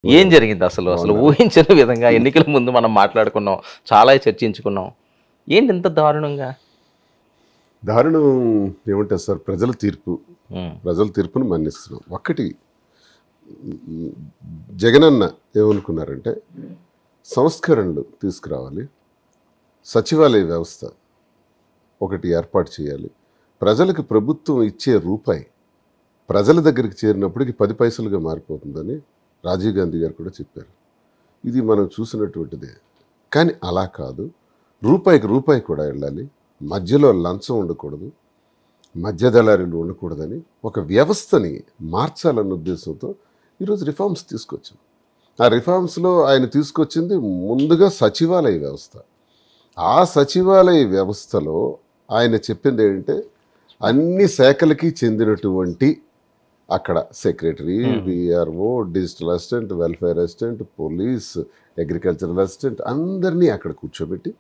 ఏం జరిగింది అసలు? అసలు ఊహించని విధంగా ఎన్నికల ముందు మనం మాట్లాడుకున్నాం. చాలా చర్చించుకున్నాం. ఏంటి ఇంత దారుణంగా? దారుణం ఏమంటారు సార్, ప్రజల తీర్పు. హ్మ్. ప్రజల తీర్పును మన్నిస్తున్నాం. ఒక్కటి జగనన్న ఏమనుకున్నారంటే సంస్కరణలు తీసుకురావాలి, సచివాలయ వ్యవస్థ ఒకటి ఏర్పాటు చేయాలి, ప్రజలకు ప్రభుత్వం ఇచ్చే రూపాయి ప్రజల దగ్గరికి చేరినప్పటికీ 10 పైసలుగా మారిపోతుందని రాజీవ్ గాంధీ గారు కూడా చెప్పారు. ఇది మనం చూసినటువంటిదే. కానీ అలా కాదు, రూపాయికి రూపాయి కూడా వెళ్ళాలి, మధ్యలో లంచం ఉండకూడదు, మధ్య దళారీలు ఉండకూడదని ఒక వ్యవస్థని మార్చాలన్న ఉద్దేశంతో ఈరోజు రిఫార్మ్స్ తీసుకొచ్చాం. ఆ రిఫార్మ్స్లో ఆయన తీసుకొచ్చింది ముందుగా సచివాలయ వ్యవస్థ. ఆ సచివాలయ వ్యవస్థలో ఆయన చెప్పింది ఏంటంటే అన్ని శాఖలకి చెందినటువంటి అక్కడ secretary, VRO, digital assistant, welfare assistant, police, agricultural assistant అందరినీ అక్కడ కూర్చోబెట్టి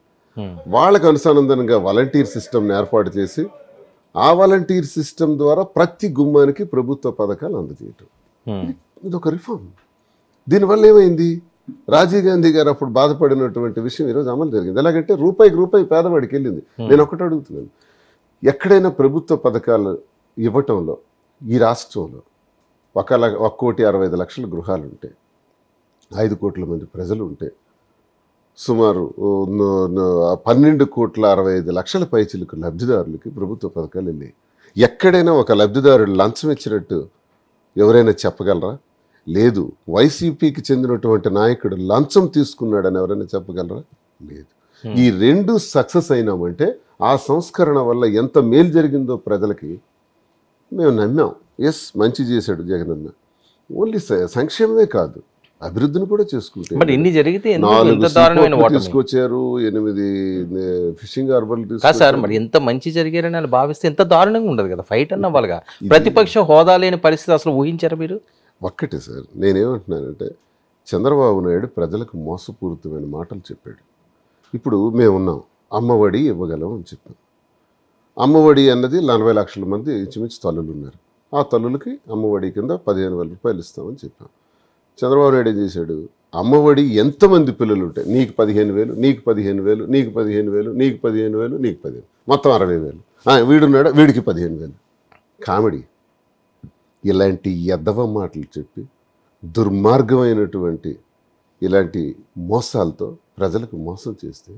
వాళ్ళకు అనుసంధానంగా వాలంటీర్ సిస్టమ్ని ఏర్పాటు చేసి ఆ వాలంటీర్ సిస్టమ్ ద్వారా ప్రతి గుమ్మానికి ప్రభుత్వ పథకాలు అందజేయటం. ఇది ఒక రిఫార్మ్. దీనివల్ల ఏమైంది? రాజీవ్ గాంధీ గారు అప్పుడు బాధపడినటువంటి విషయం ఈరోజు అమలు జరిగింది. ఎలాగంటే రూపాయికి రూపాయి పేదవాడికి వెళ్ళింది. నేను ఒకటి అడుగుతున్నాను, ఎక్కడైనా ప్రభుత్వ పథకాలు ఇవ్వటంలో ఈ రాష్ట్రంలో 1,60,00,000 గృహాలు ఉంటే, 5 కోట్ల మంది ప్రజలు ఉంటే, సుమారు 12,65,00,000 పైచిలకు లబ్ధిదారులకి ప్రభుత్వ పథకాలు వెళ్ళాయి. ఎక్కడైనా ఒక లబ్ధిదారుడు లంచం ఇచ్చినట్టు ఎవరైనా చెప్పగలరా? లేదు. వైసీపీకి చెందినటువంటి నాయకుడు లంచం తీసుకున్నాడని ఎవరైనా చెప్పగలరా? లేదు. ఈ రెండు సక్సెస్ అయినామంటే ఆ సంస్కరణ వల్ల ఎంత మేలు జరిగిందో ప్రజలకి మేము నమ్మాం. ఎస్, మంచి చేశాడు జగనన్న. ఓన్లీ సంక్షేమమే కాదు, అభివృద్ధిని కూడా చేసుకుంటే ఇన్ని జరిగితే 4 తీసుకొచ్చారు, 8 ఫిషింగ్ హార్బర్లు తీసుకొచ్చారు. సార్ మరి ఎంత మంచి జరిగారని వాళ్ళు భావిస్తే ఎంత దారుణంగా ఉండదు కదా? ఫైట్ అన్న వాళ్ళగా ప్రతిపక్షం హోదా లేని పరిస్థితి అసలు ఊహించారు మీరు? ఒక్కటే సార్, నేనేమంటున్నానంటే చంద్రబాబు నాయుడు ప్రజలకు మోసపూరితమైన మాటలు చెప్పాడు. ఇప్పుడు మేమున్నాం, అమ్మఒడి ఇవ్వగలం అని చెప్పాం. అమ్మఒడి అన్నది 40 లక్షల మంది ఇంచుమించు తల్లులు ఉన్నారు. ఆ తల్లులకి అమ్మఒడి కింద 15,000 రూపాయలు ఇస్తామని చెప్పాం. చంద్రబాబు నాయుడు ఏం చేశాడు? అమ్మఒడి ఎంతమంది పిల్లలు ఉంటాయి, నీకు 15,000, నీకు 15,000, నీకు 15,000, నీకు 15,000, నీకు 15,000, మొత్తం 60,000. వీడున్నాడు, వీడికి 15,000. కామెడీ. ఇలాంటి ఎద్దవ మాటలు చెప్పి దుర్మార్గమైనటువంటి ఇలాంటి మోసాలతో ప్రజలకు మోసం చేస్తే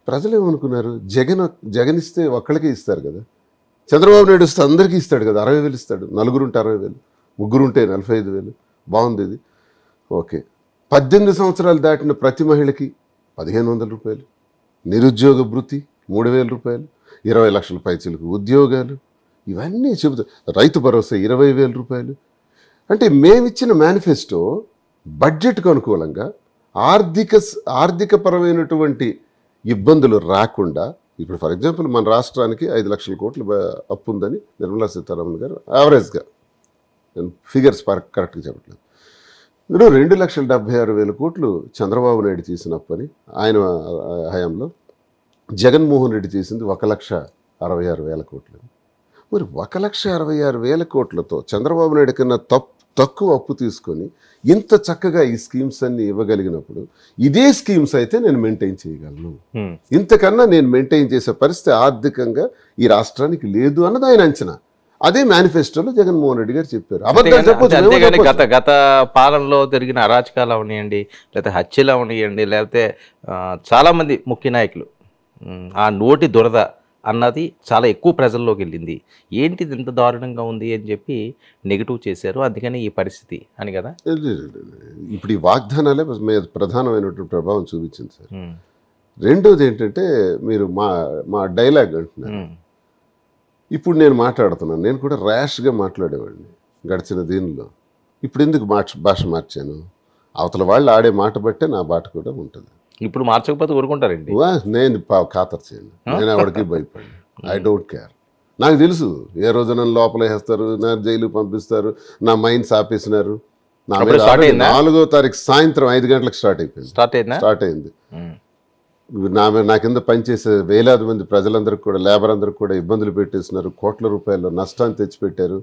ప్రజలు ఏమనుకున్నారు? జగన్ ఇస్తే ఒక్కళ్ళకే ఇస్తారు కదా, చంద్రబాబు నాయుడు ఇస్తే అందరికీ ఇస్తాడు కదా, 60,000 ఇస్తాడు. 4 ఉంటే 60,000, 3 ఉంటే 45,000. బాగుంది ఇది. ఓకే. 18 సంవత్సరాలు దాటిన ప్రతి మహిళకి 1,500 రూపాయలు, నిరుద్యోగ భృతి 3,000 రూపాయలు, 20 లక్షల పైచలకు ఉద్యోగాలు, ఇవన్నీ చెబుతా. రైతు భరోసా 20,000 రూపాయలు. అంటే మేమిచ్చిన మేనిఫెస్టో బడ్జెట్కు అనుకూలంగా ఆర్థికపరమైనటువంటి ఇబ్బందులు రాకుండా, ఇప్పుడు ఫర్ ఎగ్జాంపుల్ మన రాష్ట్రానికి 5 లక్షల కోట్లు అప్పు ఉందని నిర్మలా సీతారామన్ గారు యావరేజ్గా, నేను ఫిగర్స్ కరెక్ట్గా చెప్పట్లేదు, ఇప్పుడు 2,76,000 కోట్లు చంద్రబాబు నాయుడు చేసిన అప్పని ఆయన హయాంలో, జగన్మోహన్ రెడ్డి చేసింది 1,66,000 కోట్లు. మరి 1,66,000 కోట్లతో చంద్రబాబు నాయుడు కన్నా తక్కువ అప్పు తీసుకొని ఇంత చక్కగా ఈ స్కీమ్స్ అన్ని ఇవ్వగలిగినప్పుడు ఇదే స్కీమ్స్ అయితే నేను మెయింటైన్ చేయగలను, ఇంతకన్నా నేను మెయింటైన్ చేసే పరిస్థితి ఆర్థికంగా ఈ రాష్ట్రానికి లేదు అన్నది ఆయన అంచనా. అదే మేనిఫెస్టోలో జగన్మోహన్ రెడ్డి గారు చెప్పారు. గత పాలనలో జరిగిన అరాచకాలు అవనియండి, లేకపోతే హత్యలు అవనియండి, లేకపోతే చాలామంది ముఖ్య నాయకులు ఆ నోటి దురద అన్నది చాలా ఎక్కువ ప్రజల్లోకి వెళ్ళింది. ఏంటిది ఇంత దారుణంగా ఉంది అని చెప్పి నెగిటివ్ చేశారు, అందుకని ఈ పరిస్థితి అని కదా. ఇప్పుడు ఈ వాగ్దానాలే మీద ప్రధానమైనటువంటి ప్రభావం చూపించింది సార్. రెండోది ఏంటంటే మీరు మా డైలాగ్ అంటున్నారు. ఇప్పుడు నేను మాట్లాడుతున్నాను, నేను కూడా ర్యాష్గా మాట్లాడేవాడిని గడిచిన దీనిలో. ఇప్పుడు ఎందుకు భాష మార్చాను? అవతల వాళ్ళు ఆడే మాట బట్టే నా బాట కూడా ఉంటుంది. ఇప్పుడు మార్చకపోతే ఊరుకుంటారండి. నేను ఖాతరు చేయను, నేను ఎవరికి భయపడి, ఐ డోంట్ కేర్. నాకు తెలుసు ఏ రోజు నన్ను లోపల వేస్తారు, నా జైలు పంపిస్తారు, నా మైండ్స్ ఆపేసినారు. నా 4వ తారీఖు సాయంత్రం 5 గంటలకు స్టార్ట్ అయింది. నా కింద పనిచేసే వేలాది మంది ప్రజలందరికీ కూడా, లేబర్ అందరికి కూడా ఇబ్బందులు పెట్టేస్తున్నారు, కోట్ల రూపాయల నష్టాన్ని తెచ్చిపెట్టారు.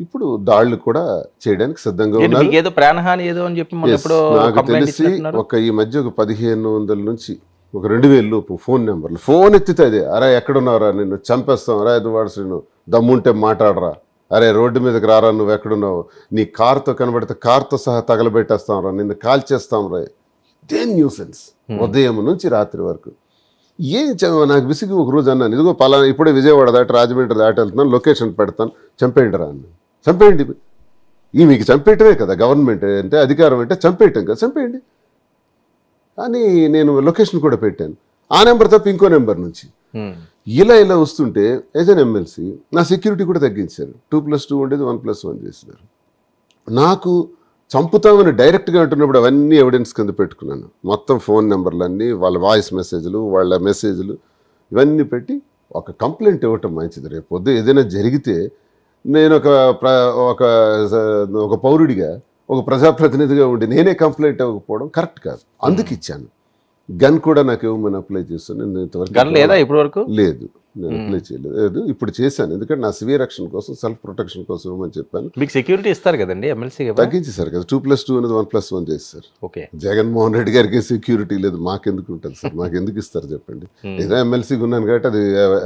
ఇప్పుడు దాడులు కూడా చేయడానికి సిద్ధంగా ఉన్నారు. ఏదో ప్రాణహాని ఏదో అని చెప్పి మొన్న ఎప్పుడో నాకు కంప్లైంట్ తెలిసి ఇచ్చినట్టున్నారు. ఈ మధ్య ఒక 1500 నుంచి ఒక 2000 లోపు ఫోన్ నెంబర్లు, ఫోన్ ఎత్తితే అదే, అరే ఎక్కడున్నావురా, నిన్ను చంపేస్తాం, రా ఎదువాడు శ్రీను, దమ్ముంటే మాట్లాడరా, అరే రోడ్డు మీదకి రారా, నువ్వు ఎక్కడున్నావు, నీ కారుతో కనబడితే కారుతో సహా తగలబెట్టేస్తాం రా, నిన్ను కాల్చేస్తాం రా. ఇదే న్యూసెన్స్ ఉదయం నుంచి రాత్రి వరకు. నాకు విసిగి ఒక రోజు అన్నాను, ఇదిగో పలానా ఇప్పుడే విజయవాడ దాటి రాజమండ్రి దాటి వెళ్తున్నాను, లొకేషన్ పెడతాను, చంపేయండి రా అన్నాను. చంపేయండి, మీకు చంపేయటమే కదా గవర్నమెంట్ అంటే, అధికారం అంటే చంపేయటం కదా, చంపేయండి అని నేను లొకేషన్ కూడా పెట్టాను. ఆ నెంబర్ తప్ప ఇంకో నెంబర్ నుంచి ఇలా వస్తుంటే యాజ్ అన్ ఎమ్మెల్సీ నా సెక్యూరిటీ కూడా తగ్గించారు. 2+2 ఉండేది 1+1 చేసినారు. నాకు చంపుతామని డైరెక్ట్గా అంటున్నప్పుడు అవన్నీ ఎవిడెన్స్ కింద పెట్టుకున్నాను. మొత్తం ఫోన్ నెంబర్లన్నీ, వాళ్ళ వాయిస్ మెసేజ్లు, వాళ్ళ మెసేజ్లు ఇవన్నీ పెట్టి ఒక కంప్లైంట్ ఇవ్వటం మంచిది. రేపు పొద్దు ఏదైనా జరిగితే నేను ఒక పౌరుడిగా, ఒక ప్రజాప్రతినిధిగా ఉండి నేనే కంప్లైంట్ ఇవ్వకపోవడం కరెక్ట్ కాదు. అందుకు ఇచ్చాను. గన్ కూడా నాకు ఇవ్వమని అప్లై చేస్తాను. నేను ఇంతవరకు లేదా ఇప్పటి వరకు లేదు, నేను అప్లై చేయలేదు. ఇప్పుడు చేశాను, ఎందుకంటే నా స్వీయ రక్షణ కోసం, సెల్ఫ్ ప్రొటెక్షన్ కోసం ఇవ్వమని చెప్పాను. మీకు సెక్యూరిటీ ఇస్తారు కదండి ఎమ్మెల్సీ, తగ్గించేశారు కదా, 2+2 అనేది 1+1 చేస్తారు. ఓకే, జగన్మోహన్ రెడ్డి గారికి సెక్యూరిటీ లేదు, మాకెందుకు ఉంటుంది సార్, మాకు ఎందుకు ఇస్తారు చెప్పండి. ఏదో ఎమ్మెల్సీగా ఉన్నాను కాబట్టి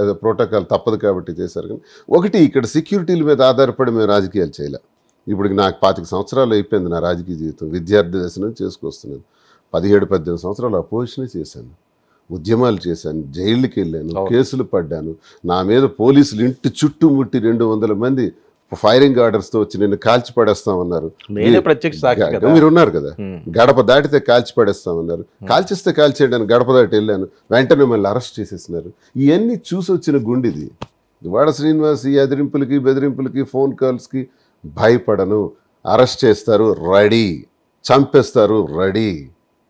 అది ప్రోటోకాల్ తప్పదు కాబట్టి చేశారు. కానీ ఒకటి, ఇక్కడ సెక్యూరిటీల మీద ఆధారపడి మేము రాజకీయాలు చేయలే. ఇప్పుడు నాకు 25 సంవత్సరాలు అయిపోయింది నా రాజకీయ జీవితం. విద్యార్థి దశ నుంచి చేసుకొస్తున్నాను. 17-18 సంవత్సరాలు అపోజిషనే చేశాను, ఉద్యమాలు చేశాను, జైళ్ళకి వెళ్ళాను, కేసులు పడ్డాను. నా మీద పోలీసులు ఇంటి చుట్టుముట్టి 200 మంది ఫైరింగ్ ఆర్డర్స్తో వచ్చి నిన్ను కాల్చి పడేస్తామన్నారు. మీరు ఉన్నారు కదా, గడప దాటితే కాల్చి పడేస్తామన్నారు. కాల్చిస్తే కాల్చేయడానికి గడప దాటి వెళ్ళాను, వెంటనే మళ్ళీ అరెస్ట్ చేసేసినారు. ఇవన్నీ చూసి వచ్చిన గుండిది. వాడ శ్రీనివాస్ ఈ ఎదిరింపులకి, బెదిరింపులకి, ఫోన్ కాల్స్కి భయపడను. అరెస్ట్ చేస్తారు రెడీ, చంపేస్తారు రెడీ,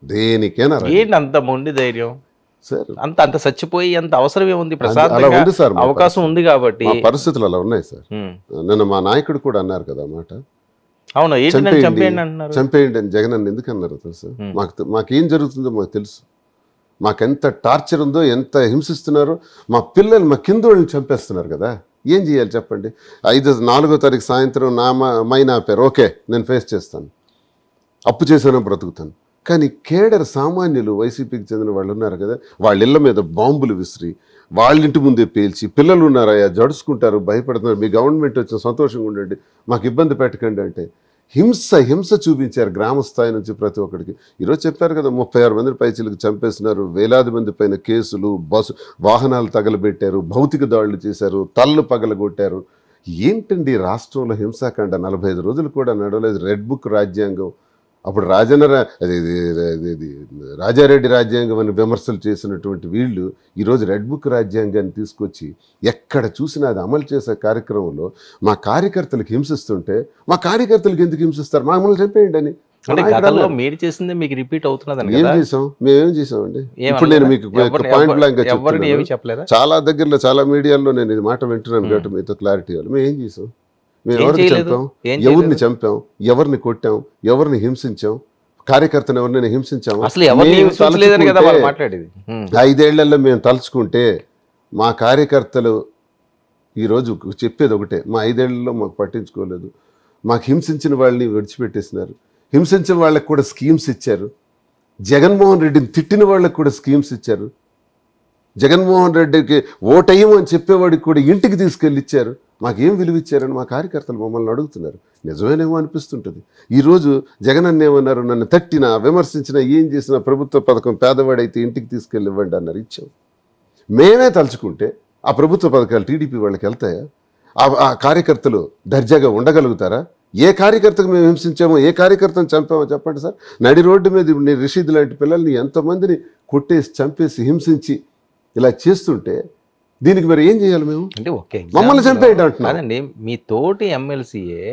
దేనికైనా అంత మొండి ధైర్యం సార్. అంత చచ్చిపోయి అంత అవసరం ఏముంది, అవకాశం ఉంది కాబట్టి. పరిస్థితులు అలా ఉన్నాయి సార్. నిన్న మా నాయకుడు కూడా అన్నారు కదా మాట, అవును, చంపేయండి అని. జగన్ అని ఎందుకు అన్నారు తెలుసు? మాకేం జరుగుతుందో మాకు తెలుసు, మాకెంత టార్చర్ ఉందో, ఎంత హింసిస్తున్నారో. మా పిల్లలు, మా కింద వాళ్ళని చంపేస్తున్నారు కదా, ఏం చేయాలి చెప్పండి. 4వ తారీఖు సాయంత్రం నా పేరు ఓకే, నేను ఫేస్ చేస్తాను, అప్పు చేశానో బ్రతుకుతాను. కానీ కేడర్ సామాన్యులు, వైసీపీకి చెందిన వాళ్ళు ఉన్నారు కదా, వాళ్ళ ఇళ్ళ మీద బాంబులు విసిరి, వాళ్ళ ఇంటి ముందే పేల్చి, పిల్లలు ఉన్నారయ్యా జడుచుకుంటారు, భయపడుతున్నారు, మీ గవర్నమెంట్ వచ్చిన సంతోషంగా ఉండండి, మాకు ఇబ్బంది పెట్టకండి అంటే హింస చూపించారు గ్రామ స్థాయి నుంచి ప్రతి ఒక్కడికి. ఈరోజు చెప్పారు కదా, 36 మంది పైచీలకు చంపేస్తున్నారు, వేలాది మంది పైన కేసులు, వాహనాలు తగలబెట్టారు, భౌతిక దాడులు చేశారు, తల్లు పగలగొట్టారు. ఏంటండి రాష్ట్రంలో హింసాకాండ? 45 రోజులు కూడా నడవలేదు. రెడ్ బుక్ రాజ్యాంగం, అప్పుడు రాజారెడ్డి రాజ్యాంగం అని విమర్శలు చేసినటువంటి వీళ్ళు ఈరోజు రెడ్ బుక్ రాజ్యాంగాన్ని తీసుకొచ్చి ఎక్కడ చూసినా అది అమలు చేసే కార్యక్రమంలో మా కార్యకర్తలకు హింసిస్తుంటే, మా కార్యకర్తలకు ఎందుకు హింసిస్తారు, మమ్మల్ని చెప్పేయండి అని. మీరు చేసింది మీకు రిపీట్ అవుతున్నది. ఏం చేసాం? మేమేం చేసామండి? ఇప్పుడు నేను మీకు పాయింట్ బ్లాంక్ గా చెప్తున్నాను. చాలా దగ్గరలో, చాలా మీడియాలో నేను ఇది మాట వింటున్నాను కాబట్టి మీతో క్లారిటీ ఇవ్వాలి. మేము ఏం చేసాం? మేము ఎవరిని చంపాం, ఎవరిని చంపాం, ఎవరిని కొట్టాం, ఎవరిని హింసించాం, కార్యకర్తను ఎవరినైనా హింసించాము? 5 ఏళ్లలో మేము తలుచుకుంటే మా కార్యకర్తలు ఈరోజు చెప్పేది ఒకటే, మా 5 ఏళ్లలో మాకు పట్టించుకోలేదు, మాకు హింసించిన వాళ్ళని విడిచిపెట్టేసినారు, హింసించిన వాళ్ళకి కూడా స్కీమ్స్ ఇచ్చారు, జగన్మోహన్ రెడ్డిని తిట్టిన వాళ్ళకి కూడా స్కీమ్స్ ఇచ్చారు, జగన్మోహన్ రెడ్డికి ఓటయ్యం అని చెప్పేవాడికి కూడా ఇంటికి తీసుకెళ్ళి ఇచ్చారు. మాకేం విలువ ఇచ్చారని మా కార్యకర్తలు మమ్మల్ని అడుగుతున్నారు. నిజమేనేమో అనిపిస్తుంటుంది. ఈరోజు జగన్ అన్న ఏమన్నారు, నన్ను తట్టినా, విమర్శించినా, ఏం చేసినా ప్రభుత్వ పథకం పేదవాడైతే ఇంటికి తీసుకెళ్ళి ఇవ్వండి అన్నారు, ఇచ్చాం. మేమే తలుచుకుంటే ఆ ప్రభుత్వ పథకాలు టీడీపీ వాళ్ళకి వెళ్తాయా? ఆ కార్యకర్తలు దర్జాగా ఉండగలుగుతారా? ఏ కార్యకర్తకు మేము హింసించామో, ఏ కార్యకర్తను చంపామో చెప్పండి సార్. నడి రోడ్డు మీద రిషీద్ లాంటి పిల్లల్ని ఎంతమందిని కొట్టేసి, చంపేసి, హింసించి ఇలా చేస్తుంటే దీనికి మరి ఏం చేయాలి మేము? అంటే ఓకే, మమ్మల్ని చంపేయండి అంటున్నారండి. మీ తోటి ఎమ్మెల్సీయే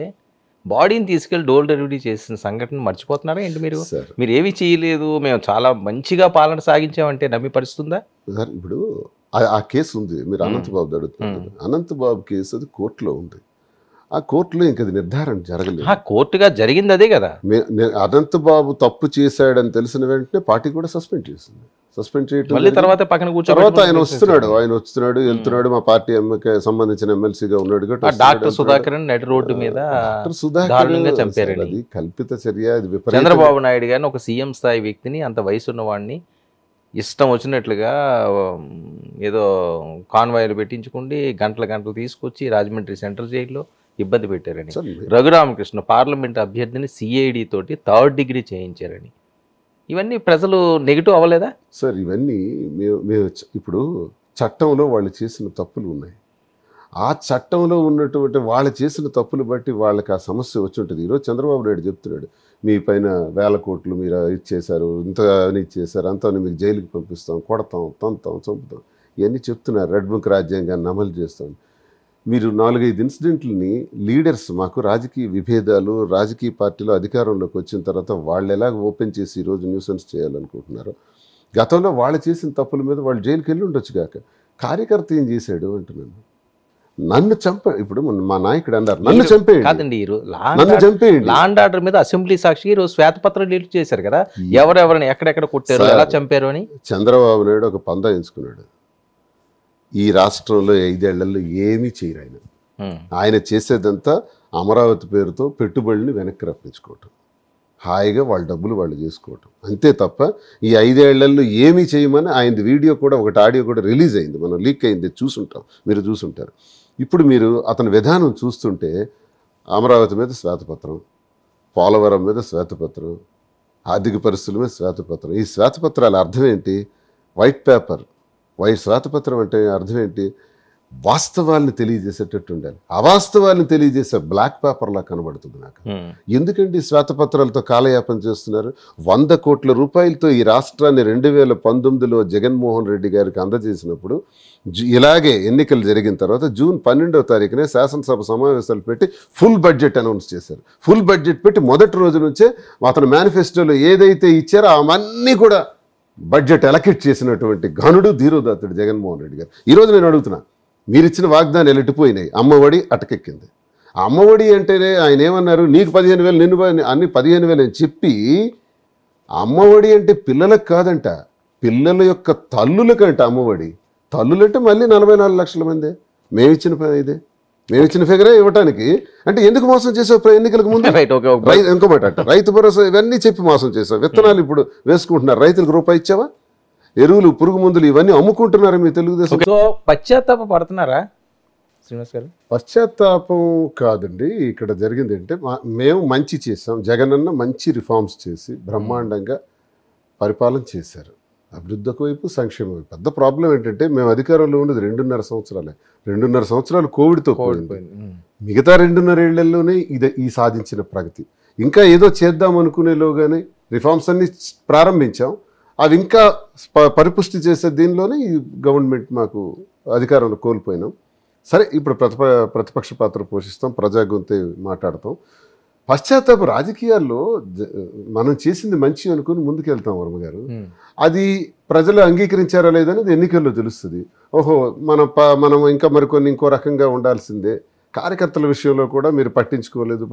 బాడీని తీసుకెళ్లి డోర్ డెలివరీ చేసిన సంఘటన మర్చిపోతున్నారా ఏంటి మీరు? మీరు ఏమి చేయలేదు, మేము చాలా మంచిగా పాలన సాగించామంటే నమ్మి పరిస్తుందా సార్? ఇప్పుడు ఆ కేసు ఉంది, మీరు అనంతబాబు అడుగుతున్నారు. అనంతబాబు కేసు అది కోర్టులో ఉంది. ఆ కోర్టులో ఇంక అది నిర్ధారణ జరగలేదు. కోర్టుగా జరిగింది అదే కదా. అనంతబాబు తప్పు చేశాడని తెలిసిన వెంటనే పార్టీ కూడా సస్పెండ్ చేసింది. సస్పెండ్ చేయటం మళ్ళీ తర్వాత పక్కన తర్వాత కూర్చోబెట్టుకుని ఆయన వస్తున్నాడు వెళ్తున్నాడు, మా పార్టీ సంబంధించిన ఎమ్మెల్సీగా ఉన్నాడు కాబట్టి డాక్టర్ సుధాకర్ నడి రోడ్డు మీద దారుణంగా చంపారండి. అది కల్పిత చర్య, అది విపరీత. చంద్రబాబు నాయుడు గారిని ఒక సీఎం స్థాయి వ్యక్తిని, అంత వయసు ఉన్నవాడిని ఇష్టం వచ్చినట్లుగా ఏదో కాన్వాయ్లు పెట్టించుకుండి గంటలు తీసుకొచ్చి రాజమండ్రి సెంట్రల్ జైల్లో ఇబ్బంది పెట్టారని, రఘురామకృష్ణ పార్లమెంట్ అభ్యర్థిని సిఐడి తోటి 3rd డిగ్రీ చేయించారని, ఇవన్నీ ప్రజలు నెగిటివ్ అవ్వలేదా సార్? ఇవన్నీ మేము ఇప్పుడు చట్టంలో వాళ్ళు చేసిన తప్పులు ఉన్నాయి. ఆ చట్టంలో ఉన్నటువంటి వాళ్ళు చేసిన తప్పులు బట్టి వాళ్ళకి ఆ సమస్య వచ్చి ఉంటుంది. ఈరోజు చంద్రబాబు నాయుడు చెప్తున్నాడు, మీ పైన 1000 కోట్లు మీరు ఇచ్చేశారు, ఇంత అని ఇచ్చేశారు, అంతా మీకు జైలుకి పంపిస్తాం, కొడతాం, తంతాం, చంపుతాం, ఇవన్నీ చెప్తున్నారు. రెడ్ బుక్ రాజ్యాంగాన్ని అమలు చేస్తాం. మీరు 4-5 ఇన్సిడెంట్లని లీడర్స్, మాకు రాజకీయ విభేదాలు, రాజకీయ పార్టీలో అధికారంలోకి వచ్చిన తర్వాత వాళ్ళు ఎలా ఓపెన్ చేసి ఈరోజు న్యూసెన్స్ చేయాలనుకుంటున్నారు. గతంలో వాళ్ళు చేసిన తప్పుల మీద వాళ్ళు జైలుకి వెళ్ళి ఉండొచ్చు కాక, కార్యకర్త ఏం చేశాడు అంటున్నాను. నన్ను ఇప్పుడు మా నాయకుడు అన్నారు, నన్ను చంపేయండి కాదండి. నన్ను చంపేయండి. లాండ్ ఆర్డర్ మీద అసెంబ్లీ సాక్షి ఈరోజు శ్వేతపత్రం రిలీజ్ చేశారు కదా, ఎవరెవరిని ఎక్కడెక్కడ కొట్టారు, ఎలా చంపారు అని. చంద్రబాబు నాయుడు ఒక పందా ఎంచుకున్నాడు. ఈ రాష్ట్రంలో 5 ఏళ్లలో ఏమీ చేయరు ఆయన. ఆయన చేసేదంతా అమరావతి పేరుతో పెట్టుబడుల్ని వెనక్కి రప్పించుకోవటం, హాయిగా వాళ్ళ డబ్బులు వాళ్ళు చేసుకోవటం, అంతే తప్ప ఈ 5 ఏళ్లలో ఏమీ చేయమని ఆయన వీడియో కూడా, ఒకటి ఆడియో కూడా రిలీజ్ అయింది, మనం లీక్ అయింది, చూసుంటాం, మీరు చూసుంటారు. ఇప్పుడు మీరు అతని విధానం చూస్తుంటే అమరావతి మీద శ్వేతపత్రం, పోలవరం మీద శ్వేతపత్రం, ఆర్థిక పరిస్థితుల మీద శ్వేతపత్రం. ఈ శ్వేతపత్రాల అర్థం ఏంటి? White paper. శ్వేతపత్రం అంటే అర్థం ఏంటి? వాస్తవాల్ని తెలియజేసేటట్టు ఉండాలి. అవాస్తవాల్ని తెలియజేసే బ్లాక్ పేపర్లా కనబడుతుంది నాకు. ఎందుకంటే శ్వేతపత్రాలతో కాలయాపన చేస్తున్నారు. 100 కోట్ల రూపాయలతో ఈ రాష్ట్రాన్ని 2019లో జగన్మోహన్ రెడ్డి గారికి అందజేసినప్పుడు, ఇలాగే ఎన్నికలు జరిగిన తర్వాత జూన్ 12వ తారీఖునే శాసనసభ సమావేశాలు పెట్టి ఫుల్ బడ్జెట్ అనౌన్స్ చేశారు. ఫుల్ బడ్జెట్ పెట్టి మొదటి రోజు నుంచే అతను మేనిఫెస్టోలో ఏదైతే ఇచ్చారో అవన్నీ కూడా బడ్జెట్ అలకెట్ చేసినటువంటి ఘనుడు, ధీరోదాత్తుడు జగన్మోహన్ రెడ్డి గారు. ఈరోజు నేను అడుగుతున్నా, మీరు ఇచ్చిన వాగ్దానాలు ఎట్టిపోయినాయి? అమ్మఒడి అటకెక్కింది. అమ్మఒడి అంటేనే ఆయన ఏమన్నారు, నీకు 15,000 నిన్ను అన్ని 15,000 అని చెప్పి, అమ్మఒడి అంటే పిల్లలకు కాదంట, పిల్లల యొక్క తల్లులకంట అమ్మఒడి. తల్లులంటే మళ్ళీ 44 లక్షల మందే. మేమిచ్చిన ఫిగరే ఇవ్వటానికి. అంటే ఎందుకు మోసం చేసావు ఎన్నికలకు ముందు? ఇంకో మాట అంట, రైతు భరోసా ఇవన్నీ చెప్పి మోసం చేసావు. విత్తనాలు ఇప్పుడు వేసుకుంటున్నారు, రైతులకు రూపాయి ఇచ్చావా? ఎరువులు, పురుగు మందులు ఇవన్నీ అమ్ముకుంటున్నారు మీ తెలుగుదేశం. పశ్చాత్తాప పడుతున్నారా శ్రీనివాస్ గారు? పశ్చాత్తాపం కాదండి. ఇక్కడ జరిగింది అంటే, మేము మంచి చేసాం. జగనన్న మంచి రిఫార్మ్స్ చేసి బ్రహ్మాండంగా పరిపాలన చేశారు. అభివృద్ధి ఒకవైపు, సంక్షేమం వైపు. పెద్ద ప్రాబ్లం ఏంటంటే, మేము అధికారంలో ఉండేది 2.5 సంవత్సరాలే. 2.5 సంవత్సరాలు కోవిడ్తో పోయింది. మిగతా 2.5 ఏళ్లలోనే ఈ సాధించిన ప్రగతి. ఇంకా ఏదో చేద్దాం అనుకునేలోగానే రిఫార్మ్స్ అన్ని ప్రారంభించాం. అవి ఇంకా పరిపుష్టి చేసే దీనిలోనే ఈ గవర్నమెంట్ మాకు అధికారంలో కోల్పోయినాం. సరే, ఇప్పుడు ప్రతిపక్ష పాత్ర పోషిస్తాం, ప్రజా గొంతే మాట్లాడతాం. పశ్చాత్తాప రాజకీయాల్లో మనం చేసింది మంచి అనుకుని ముందుకెళ్తాం వర్మ గారు. అది ప్రజలు అంగీకరించారా లేదనేది ఎన్నికల్లో తెలుస్తుంది. ఓహో, మనం ఇంకా మరికొన్ని ఇంకో రకంగా ఉండాల్సిందే. కార్యకర్తల విషయంలో కూడా మీరు పట్టించుకోలేదు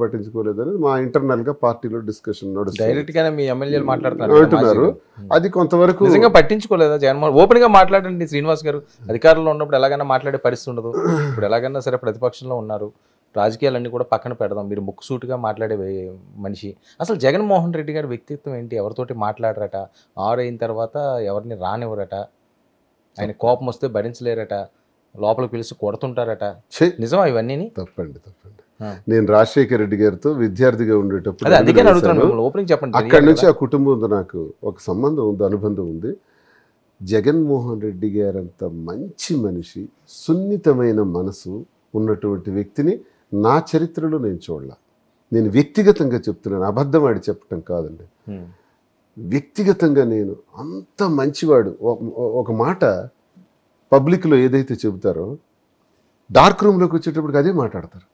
అనేది మా ఇంటర్నల్ గా పార్టీలో డిస్కషన్ అంటున్నారు. అది కొంతవరకు నిజంగా పట్టించుకోలేదా జగన్మోహన్? ఓపెన్ గా మాట్లాడండి శ్రీనివాస్ గారు. అధికారంలో ఉన్నప్పుడు ఎలాగైనా మాట్లాడే పరిస్థితి ఉండదు, ఇప్పుడు ఎలాగైనా సరే ప్రతిపక్షంలో ఉన్నారు, రాజకీయాలన్నీ కూడా పక్కన పెడదాం, మీరు ముక్కుసూటిగా మాట్లాడే మనిషి. అసలు జగన్మోహన్ రెడ్డి గారి వ్యక్తిత్వం ఏంటి? ఎవరితోటి మాట్లాడరట, 6 అయిన తర్వాత ఎవరిని రానివ్వరట, ఆయన కోపం వస్తే భరించలేరట, లోపలికి పిలిచి కొడుతుంటారట. నిజమా ఇవన్నీ? తప్పండి. నేను రాజశేఖర రెడ్డి గారితో విద్యార్థిగా ఉండేటప్పుడు అక్కడి నుంచి ఆ కుటుంబంతో నాకు ఒక సంబంధం ఉంది, అనుబంధం ఉంది. జగన్మోహన్ రెడ్డి గారంత మంచి మనిషి, సున్నితమైన మనసు ఉన్నటువంటి వ్యక్తిని నా చరిత్రలో నేను చూడలా. నేను వ్యక్తిగతంగా చెప్తున్నాను, అబద్ధం ఆడి చెప్పటం కాదండి. వ్యక్తిగతంగా నేను అంత మంచివాడు. ఒక మాట పబ్లిక్లో ఏదైతే చెబుతారో డార్క్ రూమ్లోకి వచ్చేటప్పటికి అదే మాట్లాడతారు.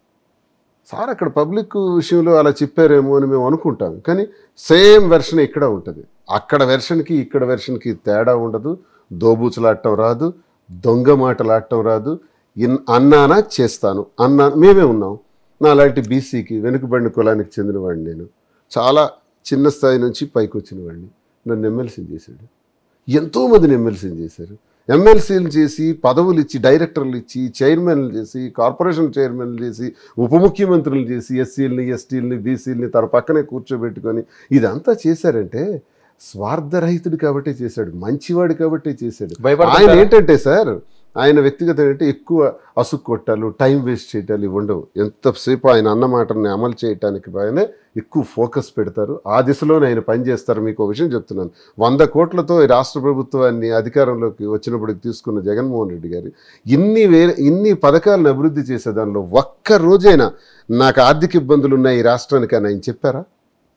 సార్ అక్కడ పబ్లిక్ విషయంలో అలా చెప్పారేమో అని మేము అనుకుంటాం, కానీ సేమ్ వెర్షన్ ఇక్కడ ఉంటుంది. అక్కడ వెర్షన్కి ఇక్కడ వెర్షన్కి తేడా ఉండదు. దోబూచులాడటం రాదు, దొంగ మాటలాడటం రాదు. అన్నానా చేస్తాను మేమే ఉన్నాం. నా లాంటి బీసీకి, వెనుకబడిన కులానికి చెందినవాడిని. నేను చాలా చిన్న స్థాయి నుంచి పైకి వచ్చిన వాడిని. నన్ను ఎమ్మెల్సీ చేశాడు. ఎంతోమందిని ఎమ్మెల్సీలు చేశారు. ఎమ్మెల్సీలు చేసి పదవులు ఇచ్చి డైరెక్టర్లు ఇచ్చి చైర్మన్లు చేసి కార్పొరేషన్ చైర్మన్లు చేసి ఉప ముఖ్యమంత్రులు చేసి ఎస్సీలని ఎస్టీలని బీసీలని తన పక్కనే కూర్చోబెట్టుకొని ఇదంతా చేశారంటే స్వార్థరహితుడు కాబట్టే చేశాడు, మంచివాడు కాబట్టే చేశాడు. ఆయన ఏంటంటే సార్, ఆయన వ్యక్తిగత అంటే ఎక్కువ అసుకు కొట్టాలు, టైం వేస్ట్ చేయటాలు ఇవి ఉండవు. ఎంతసేపు ఆయన అన్న మాటని అమలు చేయటానికి ఆయనే ఎక్కువ ఫోకస్ పెడతారు. ఆ దిశలోనే ఆయన పనిచేస్తారు. మీకు ఒక విషయం చెప్తున్నాను, 100 కోట్లతో ఈ రాష్ట్ర ప్రభుత్వాన్ని అధికారంలోకి వచ్చినప్పటికి తీసుకున్న జగన్మోహన్ రెడ్డి గారు ఇన్ని పథకాలను అభివృద్ధి చేసే దానిలో ఒక్క రోజైనా నాకు ఆర్థిక ఇబ్బందులు ఉన్నాయి ఈ రాష్ట్రానికి అని ఆయన చెప్పారా?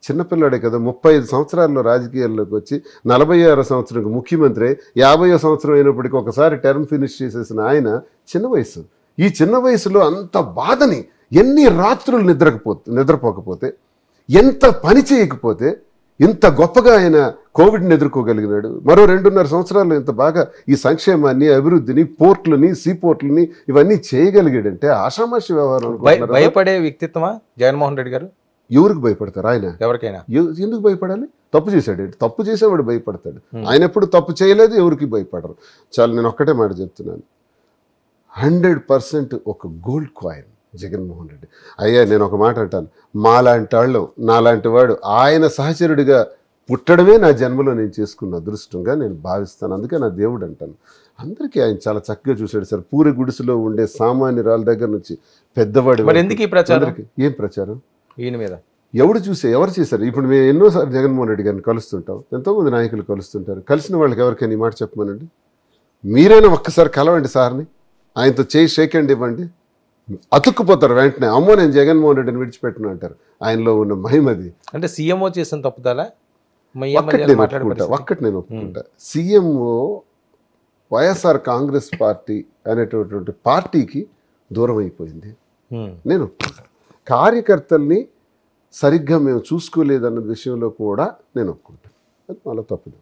చిన్నపిల్లాడే కదా, 35 సంవత్సరాల్లో రాజకీయాల్లోకి వచ్చి 46వ సంవత్సరంకి ముఖ్యమంత్రి, 50వ సంవత్సరం అయినప్పటికీ ఒకసారి టర్మ్ ఫినిష్ చేసేసిన ఆయన చిన్న వయసు. ఈ చిన్న వయసులో అంత బాధని ఎన్ని రాత్రులు నిద్రపోకపోతే, ఎంత పని చేయకపోతే ఇంత గొప్పగా ఆయన కోవిడ్ని ఎదుర్కోగలిగినాడు. మరో 2.5 సంవత్సరాల్లో ఇంత బాగా ఈ సంక్షేమాన్ని, అభివృద్ధిని, పోర్ట్లని, సీపోర్ట్లని ఇవన్నీ చేయగలిగాడంటే ఆషామాషి వ్యవహారం. భయపడే వ్యక్తిత్వమా జగన్మోహన్ రెడ్డి గారు? ఎవరికి భయపడతారు? ఆయన ఎవరికైనా ఎందుకు భయపడాలి? తప్పు చేశాడు, తప్పు చేసేవాడు భయపడతాడు. ఆయన ఎప్పుడు తప్పు చేయలేదు, ఎవరికి భయపడరు. చాలా నేను ఒక్కటే మాట చెప్తున్నాను, 100% ఒక గోల్డ్ కాయిన్ జగన్మోహన్ రెడ్డి. అయ్యా నేను ఒక మాట అంటాను, మాలాంటి వాళ్ళు, నాలాంటి వాడు ఆయన సహచరుడిగా పుట్టడమే నా జన్మలో నేను చేసుకున్న అదృష్టంగా నేను భావిస్తాను. అందుకే నా దేవుడు అంటాను. అందరికీ ఆయన చాలా చక్కగా చూశాడు సార్. పూరి గుడిసెలో ఉండే సామాన్యురాల దగ్గర నుంచి పెద్దవాడు. ఎందుకు ఈ ప్రచారం? ఏం ప్రచారం? ఈయన మీద ఎవరు చేశారు? ఇప్పుడు మేము ఎన్నోసార్లు జగన్మోహన్ రెడ్డి గారిని కలుస్తుంటాం, ఎంతోమంది నాయకులు కలుస్తుంటారు. కలిసిన వాళ్ళకి ఎవరికైనా ఈ మాట చెప్పమనండి. మీరైనా ఒక్కసారి కలవండి సార్ని, ఆయనతో షేక్ హ్యాండ్ ఇవ్వండి. అతుక్కుపోతారు వెంటనే, అమ్మో నేను జగన్మోహన్ రెడ్డిని విడిచిపెట్టను అంటారు. ఆయనలో ఉన్న మహిమది. అంటే సీఎంఓ చేసిన తప్పుదలా? ఒక్కటి నేను ఒప్పుకుంటా, సీఎంఓ వైఎస్ఆర్ కాంగ్రెస్ పార్టీ అనేటటువంటి పార్టీకి దూరం అయిపోయింది. నేను కార్యకర్తల్ని సరిగ్గా మేము చూసుకోలేదన్న విషయంలో కూడా నేను ఒప్పుకుంటాను. అది మళ్ళీ తప్పదు.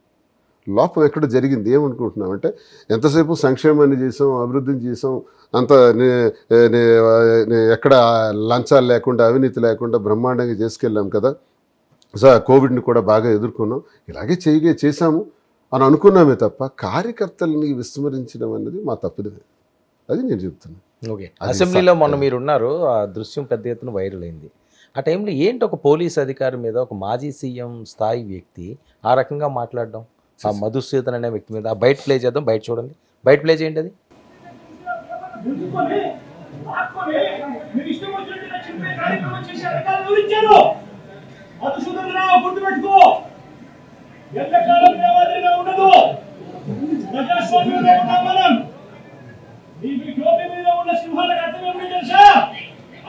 లోపం ఎక్కడ జరిగింది ఏమనుకుంటున్నామంటే, ఎంతసేపు సంక్షేమాన్ని చేసాం, అభివృద్ధిని చేసాం, అంత ఎక్కడ లంచాలు లేకుండా, అవినీతి లేకుండా బ్రహ్మాండంగా చేసుకెళ్ళాం కదా, కోవిడ్ని కూడా బాగా ఎదుర్కొన్నాం, ఇలాగే చేసాము అని అనుకున్నామే తప్ప కార్యకర్తల్ని విస్మరించడం అనేది మా తప్పుదే. అది నేను చెప్తున్నాను. ఓకే, అసెంబ్లీలో మొన్న మీరు ఉన్నారు, ఆ దృశ్యం పెద్ద ఎత్తున వైరల్ అయింది. ఆ టైంలో ఏంటి ఒక పోలీస్ అధికారి మీద ఒక మాజీ సీఎం స్థాయి వ్యక్తి ఆ రకంగా మాట్లాడడం, ఆ మధుసూదన్ అనే వ్యక్తి మీద? బయట ప్లే చేద్దాం, బయట చూడండి, బయట ప్లే చేయండి. అది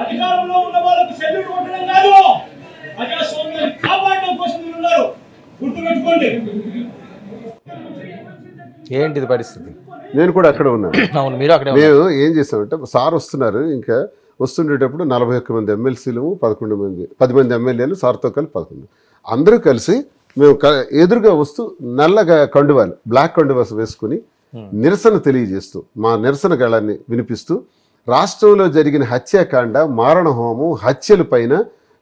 అధికారంలో ఉన్న వాళ్ళకు సెల్యూట్ కొట్టడం కాదు, ప్రజాస్వామ్యాన్ని కాపాడడం కోసం ఉన్నారు, గుర్తుపెట్టుకోండి. ఏంటిది పరిస్థితి? నేను కూడా అక్కడ ఉన్నాను. అవును, మీరు అక్కడ. మేము ఏం చేసామంటే, సార్ వస్తున్నారు, ఇంకా వస్తుండేటప్పుడు 41 మంది ఎమ్మెల్సీలు, 10 మంది ఎమ్మెల్యేలు, సార్తో కలిపి 11 అందరూ కలిసి మేము ఎదురుగా వస్తూ నల్లగా కండువాలు, బ్లాక్ కండువాస్ వేసుకుని నిరసన తెలియజేస్తూ, మా నిరసన గళాన్ని వినిపిస్తూ, రాష్ట్రంలో జరిగిన హత్యాకాండ, మారణహోమం, హత్యల పైన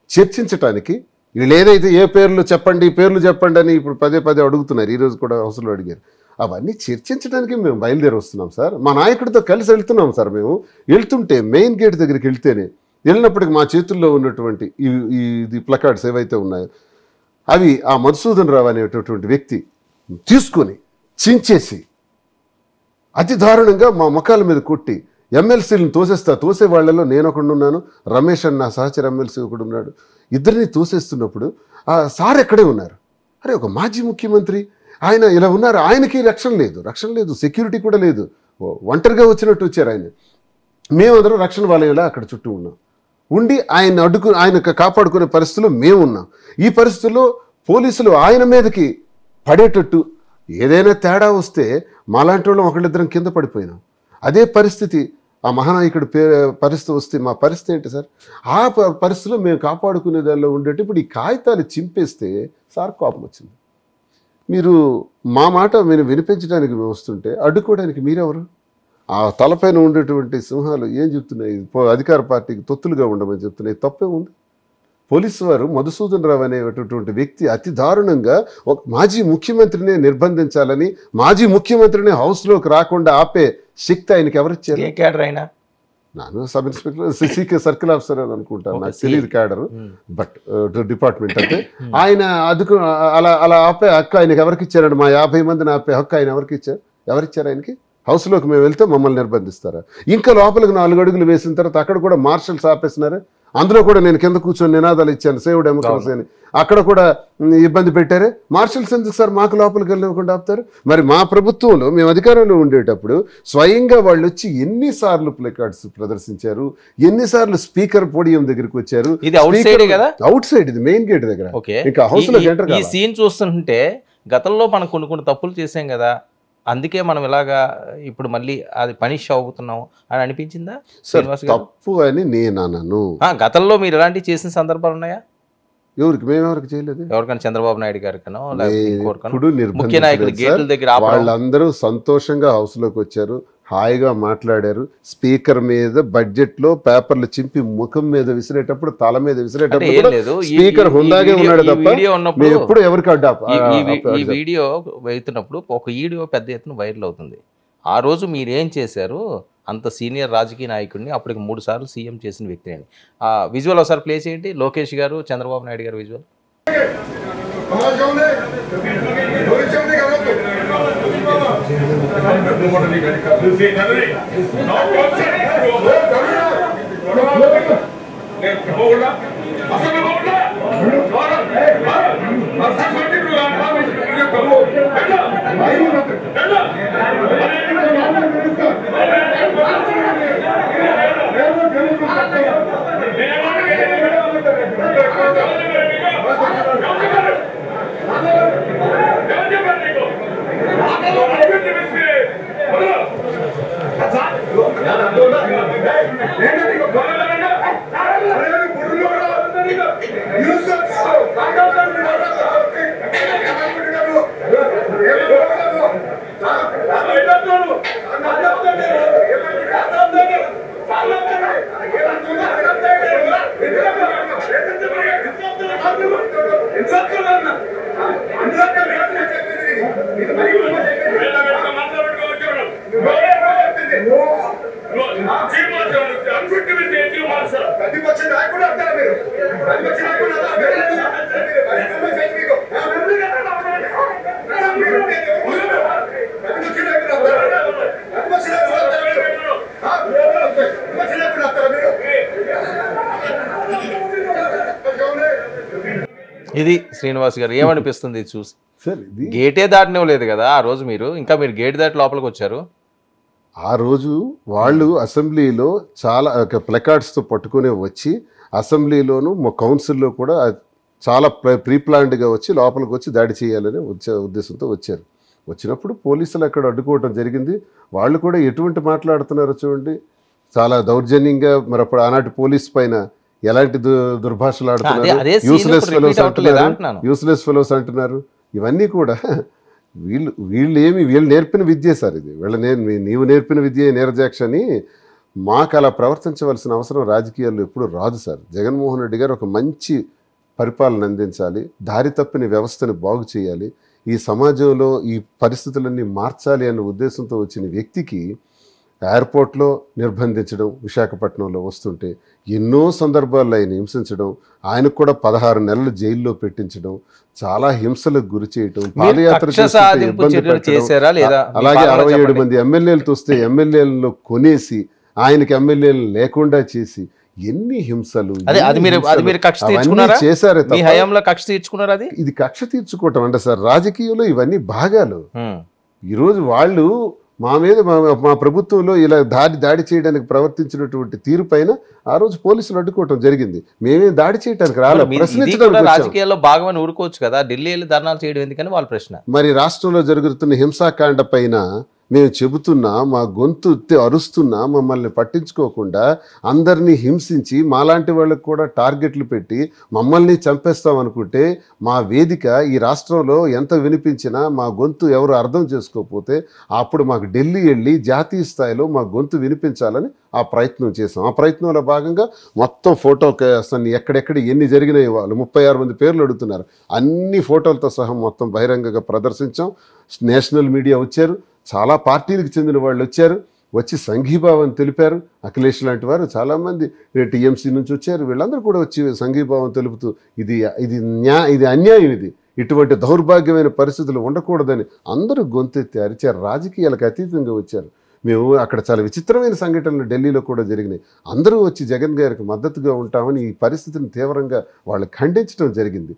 చర్చించటానికి వీళ్ళు ఏదైతే పేర్లు చెప్పండి అని ఇప్పుడు పదే అడుగుతున్నారు, ఈరోజు కూడా హౌస్లో అడిగారు, అవన్నీ చర్చించడానికి మేము బయలుదేరి వస్తున్నాం సార్. మా నాయకుడితో కలిసి వెళ్తున్నాం సార్. మేము వెళ్తుంటే మెయిన్ గేట్ దగ్గరికి వెళ్ళినప్పటికి మా చేతుల్లో ఉన్నటువంటి ఈ ప్లకార్డ్స్ ఏవైతే ఉన్నాయో అవి ఆ మధుసూదన్ రావు అనేటటువంటి వ్యక్తి తీసుకొని చించేసి అతి దారుణంగా మా ముఖాల మీద కొట్టి ఎమ్మెల్సీలను తోసే వాళ్ళలో నేను ఒకడున్నాను, రమేష్ అని నా సహచర ఎమ్మెల్సీ ఒకడు ఉన్నాడు. ఇద్దరిని తోసేస్తున్నప్పుడు ఆ సార్ ఎక్కడే ఉన్నారు. అరే, ఒక మాజీ ముఖ్యమంత్రి ఆయన ఇలా ఉన్నారు, ఆయనకి రక్షణ లేదు, సెక్యూరిటీ కూడా లేదు, ఒంటరిగా వచ్చినట్టు వచ్చారు ఆయన. మేమందరం రక్షణ వలయంలా అక్కడ చుట్టూ ఉన్నాం. ఉండి ఆయన కాపాడుకునే పరిస్థితుల్లో మేమున్నాం. ఈ పరిస్థితుల్లో పోలీసులు ఆయన మీదకి పడేటట్టు ఏదైనా తేడా వస్తే మాలాంటి వాళ్ళం ఒకళ్ళిద్దరం కింద పడిపోయినాం. అదే పరిస్థితి ఆ మహానాయకుడి పరిస్థితి వస్తే మా పరిస్థితి ఏంటి సార్? ఆ పరిస్థితిలో మేము కాపాడుకునే దానిలో ఉండేట్టు ఇప్పుడు ఈ కాగితాలు చింపేస్తే సార్ కోపం వచ్చింది. మీరు మా మాట మీరు వినిపించడానికి మేము వస్తుంటే అడ్డుకోవడానికి మీరెవరు? ఆ తలపైన ఉండేటువంటి సింహాలు ఏం చెప్తున్నాయి? అధికార పార్టీకి తొత్తులుగా ఉండమని చెప్తున్నాయి. తప్పే ఉంది. పోలీసు వారు మధుసూదన్ రావు అనేటటువంటి వ్యక్తి అతి దారుణంగా ఒక మాజీ ముఖ్యమంత్రిని నిర్బంధించాలని, మాజీ ముఖ్యమంత్రిని హౌస్లోకి రాకుండా ఆపే శక్తి ఆయనకి ఎవరిచ్చారు? ఏ క్యాడర్ అయినా ನಾನು sub inspector C K circle officer అని అనుకుంటాను, నాకు తెలియదు క్యాడర్, బట్ డిపార్ట్మెంట్ అంటే ఆయన అదుకు అలా అలా ఆపే హక్కు ఆయనకి ఎవరికి ఇచ్చారండి? మా 50 మందిని ఆపే హక్కు ఆయన ఎవరికి ఇచ్చారు? ఎవరిచ్చారు ఆయనకి? హౌస్లోకి మేము వెళ్తే మమ్మల్ని నిర్బంధిస్తారా? ఇంకా లోపలికి 4 అడుగులు వేసిన తర్వాత అక్కడ కూడా మార్షల్స్ ఆపేసినారు. అందులో కూడా నేను కింద కూర్చొని నినాదాలు ఇచ్చాను, సేవ్ డెమోక్రసీ అని. అక్కడ కూడా ఇబ్బంది పెట్టారే. మార్షల్స్ ఎందుకు సార్ మాకు లోపలికి వెళ్ళకుండా ఆపుతారు? మరి మా ప్రభుత్వంలో మేము అధికారంలో ఉండేటప్పుడు స్వయంగా వాళ్ళు వచ్చి ఎన్నిసార్లు ప్లే కార్డ్స్ ప్రదర్శించారు, ఎన్నిసార్లు స్పీకర్ పోడియం దగ్గరికి వచ్చారు. ఇది అవుట్ సైడ్ కదా, అవుట్ సైడ్, ఇది మెయిన్ గేట్ దగ్గర. ఇంకా హౌస్ లో ఎంటర్ ఈ సీన్ చూస్తుంటే గతంలో మనం కొన్ని తప్పులు చేసాం కదా, అందుకే మనం ఇలాగా ఇప్పుడు మళ్ళీ అది పనిష్ అవుతున్నాం అని అనిపించిందా? తప్పు అని నేను అనను. గతంలో మీరు ఇలాంటివి చేసిన సందర్భాలు ఉన్నాయా? ఎవరికి? మేమెవరికి చేయలేదు. ఎవరికైనా చంద్రబాబు నాయుడు గారికనో ఇప్పుడు ముఖ్య నాయకులు గేట్ల దగ్గర వాళ్ళందరూ సంతోషంగా హౌస్ లోకి వచ్చారు, హాయిగా మాట్లాడారు. స్పీకర్ మీద బడ్జెట్ లో పేపర్లు చింపి ముఖం మీద విసిరేటప్పుడు, తల మీద విసిరేటప్పుడు స్పీకర్ హుందాగే ఉన్నాడు తప్ప మేము ఎప్పుడు ఎవరికి అడ్డా. ఈ వీడియో వెళ్తున్నప్పుడు ఒక వీడియో పెద్ద ఎత్తున వైరల్ అవుతుంది. ఆ రోజు మీరేం చేశారు? అంత సీనియర్ రాజకీయ నాయకుడిని, అప్పటికి 3 సార్లు సీఎం చేసిన వ్యక్తి అని. ఆ విజువల్ ఒకసారి ప్లే చేయండి. లోకేష్ గారు, చంద్రబాబు నాయుడు గారు విజువల్. ఇది శ్రీనివాస్ గారు ఏమనిపిస్తుంది చూసి? గేటే దాటనివ్వలేదు కదా ఆ రోజు మీరు, ఇంకా మీరు గేట్ దాటి లోపలికి వచ్చారు. ఆ రోజు వాళ్ళు అసెంబ్లీలో చాలా ప్లకార్డ్స్తో పట్టుకునే వచ్చి అసెంబ్లీలోను కౌన్సిల్లో కూడా చాలా ప్రీప్లాన్డ్గా వచ్చి లోపలికి వచ్చి దాడి చేయాలని ఉద్దేశంతో వచ్చారు. వచ్చినప్పుడు పోలీసులు అక్కడ అడ్డుకోవడం జరిగింది. వాళ్ళు కూడా ఎటువంటి మాట్లాడుతున్నారో చూడండి, చాలా దౌర్జన్యంగా. మరి అప్పుడు ఆనాటి పోలీస్ పైన ఎలాంటి దుర్భాషలు ఆడుతున్నారు, యూస్లెస్ ఫెలోస్ అంటున్నారు. ఇవన్నీ కూడా వీళ్ళు నేర్పిన విద్య సార్ ఇది. నీవు నేర్పిన విద్య నీరజాక్ష అని. మాకు అలా ప్రవర్తించవలసిన అవసరం రాజకీయాల్లో ఎప్పుడు రాదు సార్. జగన్మోహన్ రెడ్డి గారు ఒక మంచి పరిపాలన అందించాలి, దారి తప్పిన వ్యవస్థని బాగు చేయాలి, ఈ సమాజంలో ఈ పరిస్థితులన్నీ మార్చాలి అన్న ఉద్దేశంతో వచ్చిన వ్యక్తికి ఎయిర్పోర్ట్లో నిర్బంధించడం, విశాఖపట్నంలో వస్తుంటే ఎన్నో సందర్భాల్లో ఆయన హింసించడం, ఆయనకు కూడా 16 నెలలు జైల్లో పెట్టించడం, చాలా హింసలకు గురి చేయటం, పాదయాత్ర ఇబ్బంది పెట్టడం, అలాగే 67 మంది ఎమ్మెల్యేలతో వస్తే ఎమ్మెల్యేలను కొనేసి ఆయనకి ఎమ్మెల్యేలు లేకుండా చేసి ఎన్ని హింసలు చేశారు. ఇది కక్ష తీర్చుకోవటం అంటే సార్ రాజకీయంలో ఇవన్నీ భాగాలు. ఈరోజు వాళ్ళు మా ప్రభుత్వంలో ఇలా దాడి చేయడానికి ప్రవర్తించినటువంటి తీరు పైన ఆ రోజు పోలీసులు అడ్డుకోవటం జరిగింది. మేమే దాడి చేయడానికి రాజకీయాల్లో భాగమని ఊరుకోవచ్చు కదా, ఢిల్లీ వెళ్ళి ధర్నాలు చేయడం ఎందుకని వాళ్ళ ప్రశ్న. మరి రాష్ట్రంలో జరుగుతున్న హింసాకాండ పైన మేము చెబుతున్నా, మా గొంతు అరుస్తున్నా మమ్మల్ని పట్టించుకోకుండా అందరినీ హింసించి మాలాంటి వాళ్ళకు కూడా టార్గెట్లు పెట్టి మమ్మల్ని చంపేస్తాం అనుకుంటే, మా వేదిక ఈ రాష్ట్రంలో ఎంత వినిపించినా మా గొంతు ఎవరు అర్థం చేసుకోకపోతే అప్పుడు మాకు ఢిల్లీ వెళ్ళి జాతీయ స్థాయిలో మా గొంతు వినిపించాలని ఆ ప్రయత్నం చేసాం. ఆ ప్రయత్నంలో భాగంగా మొత్తం ఫోటో అసలు ఎక్కడెక్కడ ఎన్ని జరిగినాయి, వాళ్ళు 36 మంది పేర్లు అడుగుతున్నారు, అన్ని ఫోటోలతో సహా మొత్తం బహిరంగంగా ప్రదర్శించాం. నేషనల్ మీడియా వచ్చారు, చాలా పార్టీలకు చెందిన వాళ్ళు వచ్చి సంఘీభావం తెలిపారు. అఖిలేష్ లాంటి వారు చాలామంది టీఎంసీ నుంచి వచ్చారు, వీళ్ళందరూ కూడా వచ్చి సంఘీభావం తెలుపుతూ ఇది అన్యాయం, ఇటువంటి దౌర్భాగ్యమైన పరిస్థితులు ఉండకూడదని అందరూ గొంతెత్తి అరిచారు. రాజకీయాలకు అతీతంగా వచ్చారు. మేము అక్కడ చాలా విచిత్రమైన సంఘటనలు ఢిల్లీలో కూడా జరిగినాయి. అందరూ వచ్చి జగన్ గారికి మద్దతుగా ఉంటామని ఈ పరిస్థితిని తీవ్రంగా వాళ్ళు ఖండించడం జరిగింది.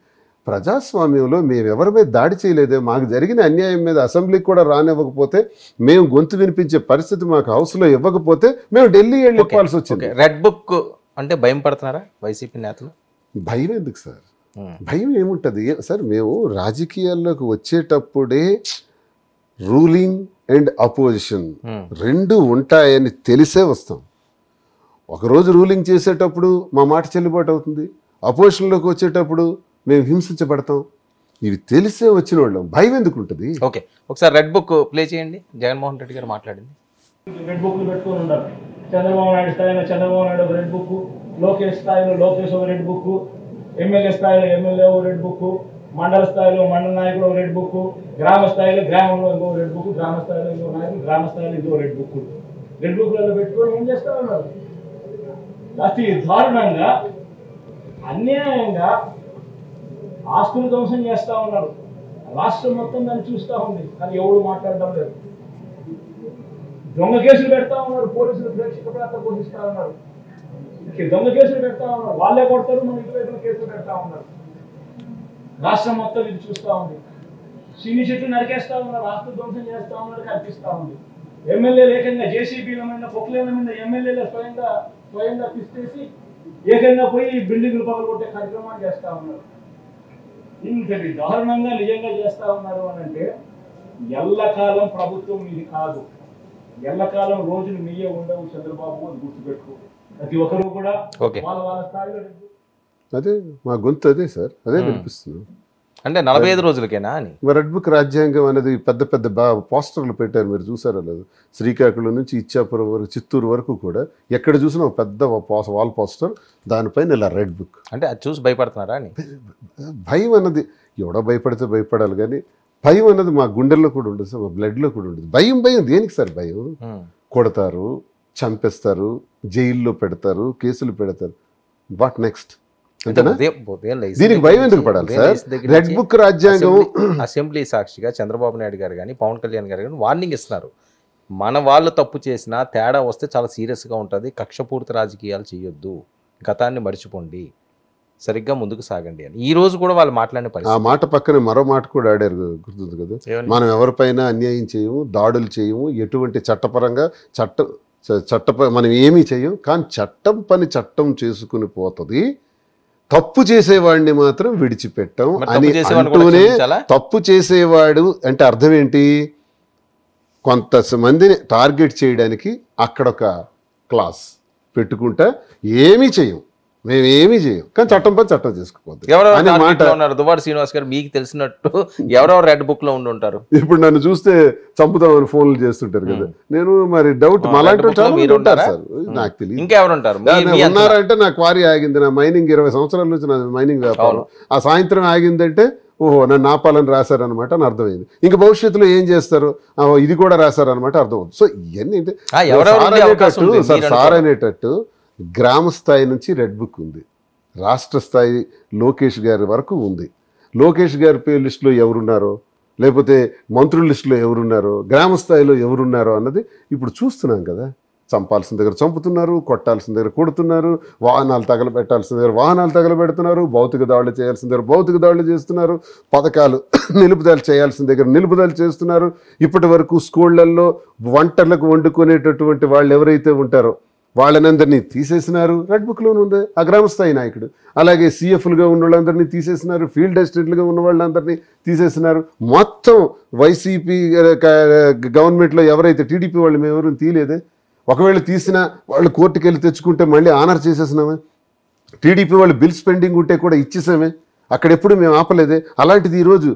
ప్రజాస్వామ్యంలో మేము ఎవరి మీద దాడి చేయలేదే, మాకు జరిగిన అన్యాయం మీద అసెంబ్లీకి కూడా రానివ్వకపోతే, మేము గొంతు వినిపించే పరిస్థితి మాకు హౌస్లో ఇవ్వకపోతే మేము ఢిల్లీ వెళ్ళి ఇవ్వాల్సి వచ్చింది. రెడ్ బుక్ అంటే భయం పడుతున్నారా వైసీపీ నేతలు? భయం ఎందుకు సార్? భయం ఏముంటుంది సార్? మేము రాజకీయాల్లోకి వచ్చేటప్పుడే రూలింగ్ అండ్ అపోజిషన్ రెండు ఉంటాయని తెలిసే వస్తాం. ఒకరోజు రూలింగ్ చేసేటప్పుడు మా మాట చెల్లుబాటు అవుతుంది, అపోజిషన్లోకి వచ్చేటప్పుడు మేము హింసించబడతాం. ఇవి తెలిసే వచ్చిన వాళ్ళం, భయం ఎందుకు ఉంటుంది? ఓకే, ఒకసారి రెడ్ బుక్ ప్లే చేయండి. జగన్మోహన్ రెడ్డి గారు మాట్లాడింది. రెడ్ బుక్లు పెట్టుకొని ఉన్నారు. చంద్రబాబు నాయుడు స్థాయిలో చంద్రబాబు నాయుడు ఒక రెడ్ బుక్, లోకేష్ స్థాయిలో లోకేష్ ఒక రెడ్ బుక్, ఎమ్మెల్యే స్థాయిలో ఎమ్మెల్యే ఒక రెడ్ బుక్, మండల స్థాయిలో మండల నాయకుడు ఒక రెడ్ బుక్, గ్రామ స్థాయిలో గ్రామంలో ఇంకో రెడ్ బుక్, గ్రామ స్థాయిలో ఇంకో నాయకుడు, గ్రామ స్థాయిలో ఇంకో రెడ్ బుక్. రెడ్ బుక్లలో పెట్టుకొని ఏం చేస్తా ఉన్నారు? అతి దారుణంగా అన్యాయంగా ఆస్తులు ధ్వంసం చేస్తా ఉన్నారు. రాష్ట్రం మొత్తం దాన్ని చూస్తూ ఉంది, కానీ ఎవరు మాట్లాడడం లేదు. దొంగ కేసులు పెడతా ఉన్నారు, పోలీసులు ప్రేక్షక పాత్ర పోషిస్తా ఉన్నారు. దొంగ కేసులు పెడతా ఉన్నారు, వాళ్ళే కొడతారు, మన ఇటువైపున కేసులు పెడతా ఉన్నారు. రాష్ట్రం మొత్తం ఇది చూస్తూ ఉంది. సినీ చెట్లు నరికేస్తా ఉన్నారు, ఆస్తులు ధ్వంసం చేస్తా ఉన్నారు, కనిపిస్తూ ఉంది. ఎమ్మెల్యేలు ఏకంగా జేసీబీల మీద పొక్లేల మీద ఎమ్మెల్యేలు స్వయంగా తీసేసి ఏకంగా పోయి బిల్డింగ్లు పగలగొట్టే కార్యక్రమాలు చేస్తా ఉన్నారు. ఇంతటి దారుణంగా నిజంగా చేస్తా ఉన్నారు అని అంటే, ఎల్లకాలం ప్రభుత్వం ఇది కాదు, ఎల్లకాలం రోజులు మీయే ఉండవు చంద్రబాబు అని గుర్తుపెట్టుకో. ప్రతి ఒక్కరు కూడా వాళ్ళ స్థాయిలో అదే మా గొంతు, అదే సార్, అదే వినిపిస్తున్నాం. అంటే 45 రోజులకేనా అని రెడ్ బుక్ రాజ్యాంగం అనేది పెద్ద పెద్ద పోస్టర్లు పెట్టారు, మీరు చూసారో లేదు? శ్రీకాకుళం నుంచి ఇచ్చాపురం వరకు, చిత్తూరు వరకు కూడా ఎక్కడ చూసినా ఒక పెద్ద వాల్ పోస్టర్, దానిపైన ఇలా రెడ్ బుక్. అంటే అది చూసి భయపడుతున్నారా అని? భయం అన్నది ఎవడో భయపడితే భయపడాలి, కానీ భయం అన్నది మా గుండెల్లో కూడా ఉంటుంది సార్, మా బ్లడ్లో కూడా ఉంటుంది. భయం దేనికి సార్ భయం? కొడతారు, చంపేస్తారు, జైల్లో పెడతారు, కేసులు పెడతారు. What next? దీనికి భయం ఎందుకు పడాలి సార్? రెడ్ బుక్ రాజ్యాంగం. అసెంబ్లీ సాక్షిగా చంద్రబాబు నాయుడు గారు కానీ పవన్ కళ్యాణ్ గారు కానీ వార్నింగ్ ఇస్తున్నారు. మన వాళ్ళు తప్పు చేసినా తేడా వస్తే చాలా సీరియస్గా ఉంటుంది, కక్షపూరిత రాజకీయాలు చేయొద్దు, గతాన్ని మర్చిపోండి, సరిగ్గా ముందుకు సాగండి అని. ఈ రోజు కూడా వాళ్ళు మాట్లాడిన పరిస్థితి. ఆ మాట పక్కన మరో మాట కూడా ఆడారు, గుర్తుంది కదా? మనం ఎవరిపైన అన్యాయం చేయము, దాడులు చేయము, ఎటువంటి చట్టపరంగా మనం ఏమీ చేయం, కానీ చట్టం పని చట్టం చేసుకుని పోతుంది, తప్పు చేసేవాడిని మాత్రం విడిచిపెట్టాం అని అంటూనే, తప్పు చేసేవాడు అంటే అర్థం ఏంటి? కొంతమందిని టార్గెట్ చేయడానికి అక్కడ ఒక క్లాస్ పెట్టుకుంటా ఏమీ చేయం, మేమేమీ చేయం, కానీ చట్టం పని చట్టం చేసుకోవద్దు అనే మాట. దువ్వాడ శ్రీనివాస్ గారు మీకు తెలిసినట్టు ఎవరెవరు రెడ్ బుక్ లో ఉండుంటారు? ఇప్పుడు నన్ను చూస్తే చంపుతామని ఫోన్లు చేస్తుంటారు కదా, నేను మరి డౌట్ మాలాంటి ఉంటారు సార్, నాకు తెలియదు ఇంకెవరు ఉంటారు ఉన్నారంటే. నా క్వారీ ఆగింది, నా మైనింగ్ 20 సంవత్సరాల నుంచి నా మైనింగ్ వ్యాపారం, ఆ సాయంత్రం ఆగిందంటే ఓహో నన్ను ఆపాలని రాశారనమాట అని అర్థమైంది. ఇంకా భవిష్యత్తులో ఏం చేస్తారు, ఇది కూడా రాశారనమాట అర్థమవుతుంది. సో ఇవన్నీ సార్ అనేటట్టు గ్రామ స్థాయి నుంచి రెడ్ బుక్ ఉంది, రాష్ట్ర స్థాయి లోకేష్ గారి వరకు ఉంది. లోకేష్ గారి పేరు లిస్టులో ఎవరున్నారో, లేకపోతే మంత్రుల లిస్టులో ఎవరున్నారో, గ్రామ స్థాయిలో ఎవరున్నారో అన్నది ఇప్పుడు చూస్తున్నాం కదా. చంపాల్సిన దగ్గర చంపుతున్నారు, కొట్టాల్సిన దగ్గర కొడుతున్నారు, వాహనాలు తగలబెట్టాల్సిన దగ్గర వాహనాలు తగలబెడుతున్నారు, భౌతిక దాడులు చేయాల్సిన దగ్గర భౌతిక దాడులు చేస్తున్నారు, పథకాలు నిలుపుదల చేయాల్సిన దగ్గర నిలుపుదల చేస్తున్నారు. ఇప్పటి వరకు స్కూళ్ళల్లో వంటలకు వండుకునేటటువంటి వాళ్ళు ఎవరైతే ఉంటారో వాళ్ళనందరినీ తీసేసినారు. రెడ్ బుక్లోనే ఉంది ఆ గ్రామస్థాయి నాయకుడు. అలాగే CFలుగా ఉన్న వాళ్ళందరినీ తీసేసినారు, ఫీల్డ్ అసిస్టెంట్లుగా ఉన్న వాళ్ళందరినీ తీసేసినారు. మొత్తం వైసీపీ గవర్నమెంట్లో ఎవరైతే టీడీపీ వాళ్ళు మేము ఎవరు తీయలేదే. ఒకవేళ తీసినా వాళ్ళు కోర్టుకు వెళ్ళి తెచ్చుకుంటే మళ్ళీ ఆనర్ చేసేసినామే. టీడీపీ వాళ్ళు బిల్స్ పెండింగ్ ఉంటే కూడా ఇచ్చేసామే. అక్కడెప్పుడు మేము ఆపలేదే. అలాంటిది ఈరోజు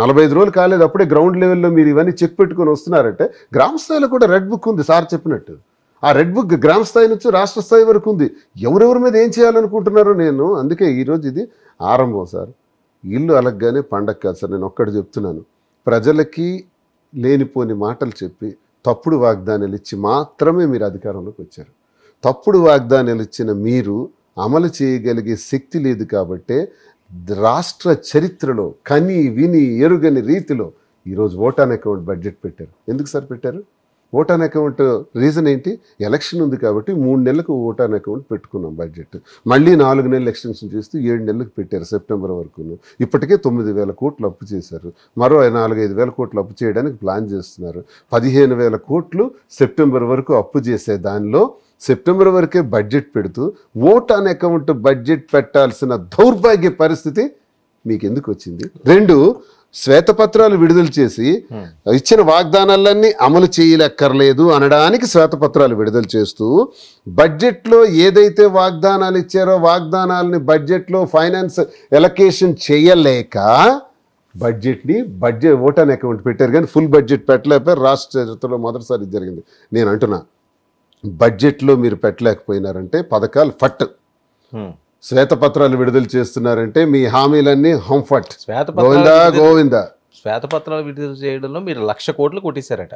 45 రోజులు కాలేదు, అప్పుడే గ్రౌండ్ లెవెల్లో మీరు ఇవన్నీ చెక్ పెట్టుకొని వస్తున్నారంటే గ్రామ స్థాయిలో కూడా రెడ్ బుక్ ఉంది సార్ చెప్పినట్టు. ఆ రెడ్ బుక్ గ్రామ స్థాయి నుంచి రాష్ట్ర స్థాయి వరకు ఉంది. ఎవరెవరి మీద ఏం చేయాలనుకుంటున్నారో నేను అందుకే ఈరోజు ఇది ఆరంభం సార్. ఇల్లు అలగ్గానే పండగ కాదు సార్. నేను ఒక్కటి చెప్తున్నాను, ప్రజలకి లేనిపోని మాటలు చెప్పి తప్పుడు వాగ్దానాలు ఇచ్చి మాత్రమే మీరు అధికారంలోకి వచ్చారు. తప్పుడు వాగ్దానాలు ఇచ్చిన మీరు అమలు చేయగలిగే శక్తి లేదు కాబట్టే రాష్ట్ర చరిత్రలో కని విని ఎరుగని రీతిలో ఈరోజు ఓట్ ఆన్ అకౌంట్ బడ్జెట్ పెట్టారు. ఎందుకు సార్ పెట్టారు? ఓట్ ఆన్ అకౌంట్ రీజన్ ఏంటి? ఎలక్షన్ ఉంది కాబట్టి 3 నెలలకు ఓట్ ఆన్ అకౌంట్ పెట్టుకున్నాం బడ్జెట్. మళ్ళీ 4 నెలలు ఎక్స్టెన్షన్ చేస్తూ 7 నెలలకు పెట్టారు సెప్టెంబర్ వరకు. ఇప్పటికే 9,000 కోట్లు అప్పు చేశారు. మరో 4-5 వేల కోట్లు అప్పు చేయడానికి ప్లాన్ చేస్తున్నారు. 15,000 కోట్లు సెప్టెంబర్ వరకు అప్పు చేసే దానిలో సెప్టెంబర్ వరకే బడ్జెట్ పెడుతూ ఓట్ ఆన్ అకౌంట్ బడ్జెట్ పెట్టాల్సిన దౌర్భాగ్య పరిస్థితి మీకు ఎందుకు వచ్చింది? 2 శ్వేతపత్రాలు విడుదల చేసి ఇచ్చిన వాగ్దానాలన్నీ అమలు చేయలేక్కర్లేదు అనడానికి శ్వేతపత్రాలు విడుదల చేస్తూ బడ్జెట్లో ఏదైతే వాగ్దానాలు ఇచ్చారో వాగ్దానాలని బడ్జెట్లో ఫైనాన్స్ ఎలకేషన్ చేయలేక బడ్జెట్ ఓట్ ఆన్ అకౌంట్ పెట్టారు, కానీ ఫుల్ బడ్జెట్ పెట్టలేకపోయారు. రాష్ట్ర చరిత్రలో మొదటిసారి జరిగింది. నేను అంటున్నా, బడ్జెట్లో మీరు పెట్టలేకపోయినారంటే పథకాలు ఫట్, శ్వేతపత్రాలు విడుదల చేస్తున్నారంటే మీ హామీలన్నీ హంఫట్, గోవిందా. శ్వేతపత్రాలు విడుదల చేయడంలో మీరు 1,00,000 కోట్లు కొట్టేశారట.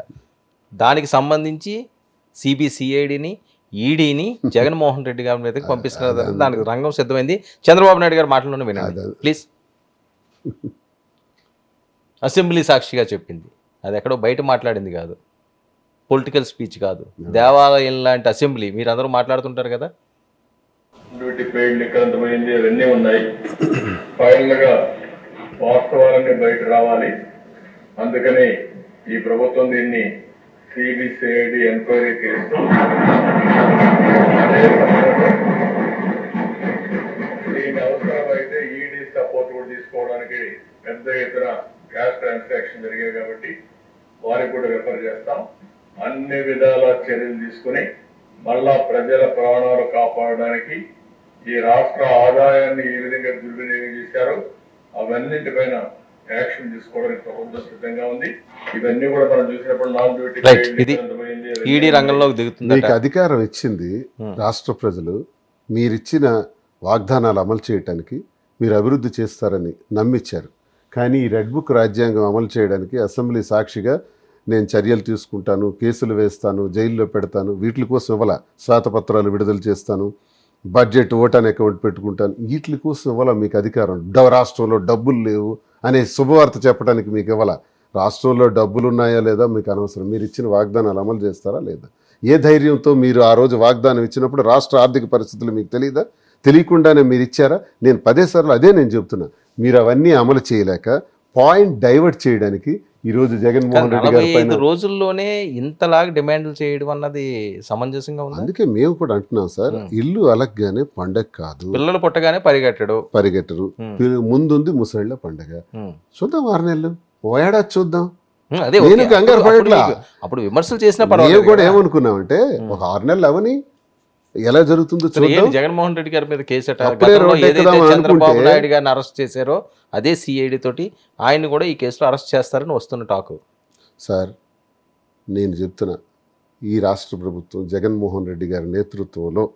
దానికి సంబంధించి CBCIDని ఈడీని జగన్మోహన్ రెడ్డి గారి మీదకి పంపిస్తున్నారు. దానికి రంగం సిద్ధమైంది. చంద్రబాబు నాయుడు గారు మాటల్లోనే వినండి ప్లీజ్. అసెంబ్లీ సాక్షిగా చెప్పింది, అది ఎక్కడో బయట మాట్లాడింది కాదు, పొలిటికల్ స్పీచ్ కాదు, దేవాలయం లాంటి అసెంబ్లీ. మీరు అందరూ మాట్లాడుతుంటారు కదా. డ్యూటీ పెయిడ్ నిక్కంతమైంది, అవన్నీ ఉన్నాయి. ఫైనల్ గా వాస్తవాలన్నీ బయట రావాలి. అందుకని ఈ ప్రభుత్వం దీన్ని CBCID ఎంక్వైరీ చేస్తూ దీన్ని అవసరమైతే ED సపోర్ట్ కూడా తీసుకోవడానికి పెద్ద ఎత్తున క్యాష్ ట్రాన్సాక్షన్ జరిగాయి కాబట్టి వారికి కూడా రిఫర్ చేస్తాం. అన్ని విధాల చర్యలు తీసుకుని మళ్ళా ప్రజల ప్రాణాలు కాపాడడానికి ఈ రాష్ట్ర ఆదాయాన్ని ఏ విధంగా దుర్వినియోగం చేశారో అవన్నింటిపైన యాక్షన్ తీసుకోవడానికి ప్రభుత్వం సిద్ధంగా ఉంది. ఇవన్నీ కూడా మనం చూసినప్పుడు నాన్ డ్యూటీ ఈడీ రంగంలోకి దిగుతుంది. మీకు అధికారం ఇచ్చింది రాష్ట్ర ప్రజలు, మీరిచ్చిన వాగ్దానాలు అమలు చేయడానికి, మీరు అభివృద్ధి చేస్తారని నమ్మిచ్చారు. కానీ ఈ రెడ్ బుక్ రాజ్యాంగం అమలు చేయడానికి అసెంబ్లీ సాక్షిగా నేను చర్యలు తీసుకుంటాను, కేసులు వేస్తాను, జైల్లో పెడతాను, వీటి కోసం ఇవ్వాల. శ్వేతపత్రాలు విడుదల చేస్తాను, బడ్జెట్ ఓట్ ఆన్ అకౌంట్ పెట్టుకుంటాను, వీటి కోసం ఇవ్వాల మీకు అధికారం. రాష్ట్రంలో డబ్బులు లేవు అనే శుభవార్త చెప్పడానికి మీకు ఇవ్వాల. రాష్ట్రంలో డబ్బులు ఉన్నాయా లేదా మీకు అనవసరం. మీరు ఇచ్చిన వాగ్దానాలు అమలు చేస్తారా లేదా? ఏ ధైర్యంతో మీరు ఆ రోజు వాగ్దానం ఇచ్చినప్పుడు రాష్ట్ర ఆర్థిక పరిస్థితులు మీకు తెలియదా? తెలియకుండానే మీరు ఇచ్చారా? నేను 10 సార్లు అదే నేను చెప్తున్నా. మీరు అవన్నీ అమలు చేయలేక పాయింట్ డైవర్ట్ చేయడానికి ఈరోజు జగన్మోహన్ రెడ్డి గారి పైన రోజుల్లోనే ఇంతలాగా డిమాండ్లు చేయడం అన్నది సమంజసంగా ఉంది. అందుకే మేము కూడా అంటున్నాం సార్, ఇల్లు అలగ్గానే పండగ కాదు, పిల్లలు పుట్టగానే పరిగెట్టరు. ముందుంది ముసళ్ళ పండగ. చూద్దాం 6 నెలలు, ఓ ఏడాది చూద్దాం. అదే నేను కంగారు పడట్లా. అప్పుడు విమర్శలు చేసినా మేము కూడా ఏమనుకున్నామంటే ఒక 6 నెలలు అవని ఎలా జరుగుతుందో చూద్దాం. జగన్మోహన్ రెడ్డి గారి మీద కేసు చంద్రబాబు నాయుడు గారిని అరెస్ట్ చేశారో అదే CID తోటి ఆయన కూడా ఈ కేసులో అరెస్ట్ చేస్తారని వస్తున్న టాకు. సార్ నేను చెప్తున్నా, ఈ రాష్ట్ర ప్రభుత్వం జగన్మోహన్ రెడ్డి గారి నేతృత్వంలో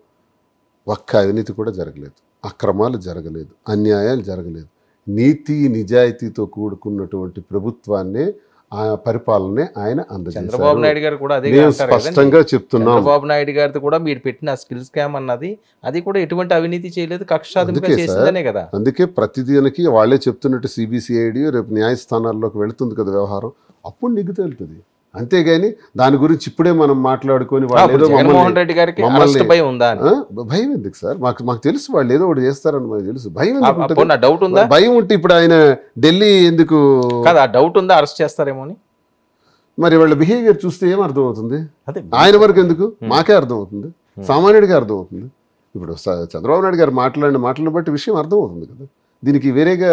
ఒక్క అవినీతి కూడా జరగలేదు, అక్రమాలు జరగలేదు, అన్యాయాలు జరగలేదు. నీతి నిజాయితీతో కూడుకున్నటువంటి ప్రభుత్వాన్నే ఆ పరిపాలనే ఆయన అందజేశారు. చంద్రబాబు నాయుడు గారు కూడా అదే స్పష్టంగా చెప్తున్నాం. చంద్రబాబు నాయుడు గారితో కూడా మీరు పెట్టిన స్కిల్ స్కామ్ అన్నది అది కూడా ఎటువంటి అవినీతి చేయలేదు, కక్షాదింపుగా చేసిందనే కదా. అందుకే ప్రతిదానికి వాళ్ళే చెప్తున్నట్టు CBCID రేపు న్యాయస్థానాల్లోకి వెళుతుంది కదా వ్యవహారం, అప్పుడు నిగ్గు తేలుతుంది. అంతేగాని దాని గురించి ఇప్పుడే మనం మాట్లాడుకొని జగన్మోహన్ రెడ్డి గారికి భయం ఉందా? భయం ఎందుకు సార్? మాకు తెలుసు వాళ్ళు ఏదో ఒకటి చేస్తారని మనకు తెలుసు. భయం డౌట్ ఉందా? భయం ఉంటే ఇప్పుడు ఆయన ఢిల్లీ ఎందుకు కదా డౌట్ ఉందా అరెస్ట్ చేస్తారేమో అని? మరి వాళ్ళ బిహేవియర్ చూస్తే ఏం అర్థం అవుతుంది? ఆయన వరకు ఎందుకు, మాకే అర్థం అవుతుంది. సామాన్యుడికి అర్థమవుతుంది. ఇప్పుడు చంద్రబాబు నాయుడు గారు మాట్లాడిన మాటలను బట్టి విషయం అర్థమవుతుంది కదా. దీనికి వేరేగా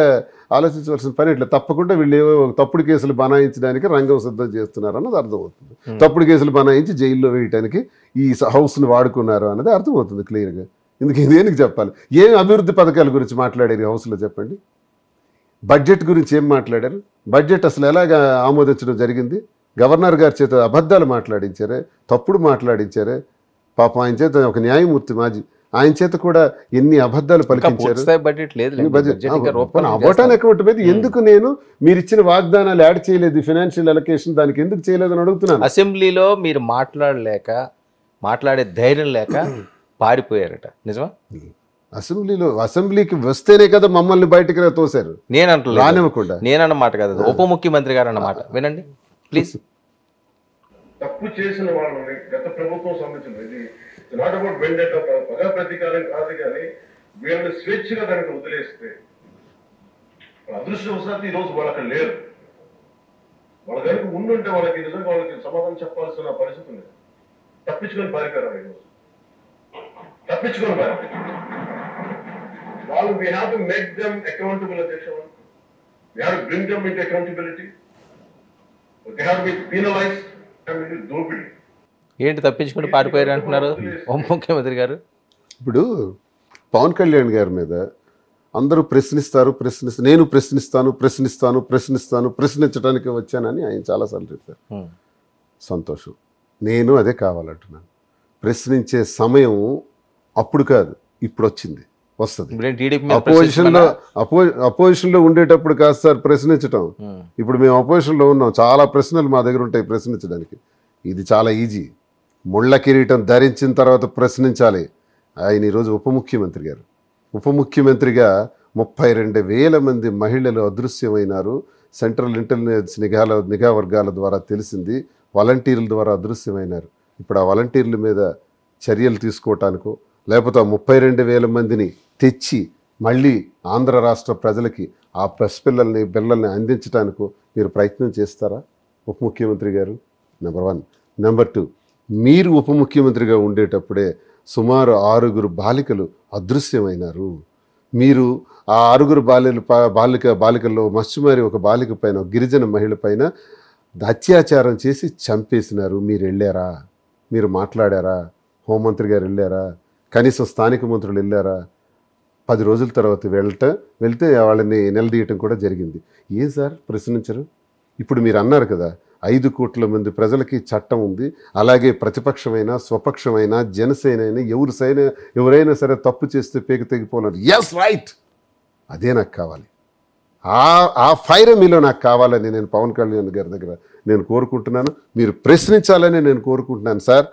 ఆలోచించవలసిన పని ఇట్లా తప్పకుండా వీళ్ళు ఏవో తప్పుడు కేసులు బనాయించడానికి రంగం సిద్ధం చేస్తున్నారు అన్నది అర్థమవుతుంది. తప్పుడు కేసులు బనాయించి జైల్లో వేయడానికి ఈ హౌస్ని వాడుకున్నారు అన్నది అర్థమవుతుంది క్లియర్గా. ఇందుకు దేనికి చెప్పాలి? ఏం అభివృద్ధి పథకాల గురించి మాట్లాడారు హౌస్లో చెప్పండి. బడ్జెట్ గురించి ఏం మాట్లాడారు? బడ్జెట్ అసలు ఎలాగా ఆమోదించడం జరిగింది? గవర్నర్ గారి చేత అబద్ధాలు మాట్లాడించారే, తప్పుడు మాట్లాడించారే. పాపం ఆయన చేత ఒక న్యాయమూర్తి మాజీ ఆయన చేత కూడా ఎన్ని అబద్ధాలు పలికించారు. అవ్వటానికి అకౌంట్ మీద ఎందుకు నేను మీరు ఇచ్చిన వాగ్దానాలు యాడ్ చేయలేదు, ఫైనాన్షియల్ అలొకేషన్ దానికి ఎందుకు చేయలేదని అడుగుతున్నాను. అసెంబ్లీలో మీరు మాట్లాడే ధైర్యం లేక పారిపోయారట, నిజమా? అసెంబ్లీకి వస్తేనే కదా మమ్మల్ని బయటకు తోశారు. నేనంటలేదు, నేనన్నమాట కదా, ఉప ముఖ్యమంత్రి గారు అన్నమాట. వినండి ప్లీజ్. తప్పు చేసిన వాళ్ళని గత ప్రభుత్వం సంబంధించింది, ఇది నాట్ అబౌట్ వెండేటా, పగ ప్రతీకారం కాదు, కానీ వీళ్ళని స్వేచ్ఛగా దానికి వదిలేస్తే అదృష్టవశాత్తు ఈ రోజు వాళ్ళు అక్కడ లేరు. వాళ్ళ కనుక ఉండుంటే వాళ్ళకి నిజంగా వాళ్ళకి సమాధానం చెప్పాల్సిన పరిస్థితి ఉంది. తప్పించుకొని పారిపోయారు ఈరోజు, తప్పించుకొని పారిపోయారు వాళ్ళు. We have to make them accountable అధ్యక్ష. We have to bring them into accountability. They have to be penalized. దోపిడీ ఏంటి తప్పించుకుంటూ పారిపోయారు అంటున్నారు ఉప ముఖ్యమంత్రి గారు? ఇప్పుడు పవన్ కళ్యాణ్ గారి మీద అందరూ ప్రశ్నిస్తారు, నేను ప్రశ్నించడానికి వచ్చానని ఆయన చాలాసార్లు చెప్పారు. సంతోషం, నేను అదే కావాలంటున్నాను. ప్రశ్నించే సమయం అప్పుడు కాదు, ఇప్పుడు వచ్చింది, వస్తుంది. అపోజిషన్లో ఉండేటప్పుడు కాదు సార్ ప్రశ్నించటం. ఇప్పుడు మేము అపోజిషన్లో ఉన్నాం, చాలా ప్రశ్నలు మా దగ్గర ఉంటాయి ప్రశ్నించడానికి. ఇది చాలా ఈజీ. ముళ్ళ కిరీటం ధరించిన తర్వాత ప్రశ్నించాలి. ఆయన ఈరోజు ఉప ముఖ్యమంత్రి గారు. ఉప ముఖ్యమంత్రిగా 32,000 మంది మహిళలు అదృశ్యమైనారు. సెంట్రల్ ఇంటెలిజెన్స్ నిఘా వర్గాల ద్వారా తెలిసింది. వాలంటీర్ల ద్వారా అదృశ్యమైనారు. ఇప్పుడు ఆ వాలంటీర్ల మీద చర్యలు తీసుకోవటానికో, లేకపోతే ఆ 32,000 మందిని తెచ్చి మళ్ళీ ఆంధ్ర రాష్ట్ర ప్రజలకి ఆ పిల్లల్ని అందించడానికో మీరు ప్రయత్నం చేస్తారా ఉప ముఖ్యమంత్రి గారు? నెంబర్ 1. నెంబర్ 2, మీరు ఉప ముఖ్యమంత్రిగా ఉండేటప్పుడే సుమారు 6 బాలికలు అదృశ్యమైనారు. మీరు ఆ 6 బాలికల్లో మత్స్యమారి ఒక బాలిక పైన, గిరిజన మహిళ పైన అత్యాచారం చేసి చంపేసినారు. మీరు వెళ్ళారా? మీరు మాట్లాడారా? హోంమంత్రి గారు వెళ్ళారా? కనీసం స్థానిక మంత్రులు వెళ్ళారా? 10 రోజుల తర్వాత వెళ్తే వాళ్ళని నిలదీయటం కూడా జరిగింది. ఏం సార్ ప్రశ్నించరు? ఇప్పుడు మీరు అన్నారు కదా, 5 కోట్ల మంది ప్రజలకి చట్టం ఉంది, అలాగే ప్రతిపక్షమైనా స్వపక్షమైనా జనసేన అయినా ఎవరైనా సరే తప్పు చేస్తే పేక తెగిపోవాలి. ఎస్, రైట్, అదే నాకు కావాలి. ఆ ఫైర్ మీలో నాకు కావాలని నేను పవన్ కళ్యాణ్ గారి దగ్గర నేను కోరుకుంటున్నాను. మీరు ప్రశ్నించాలని నేను కోరుకుంటున్నాను. సార్,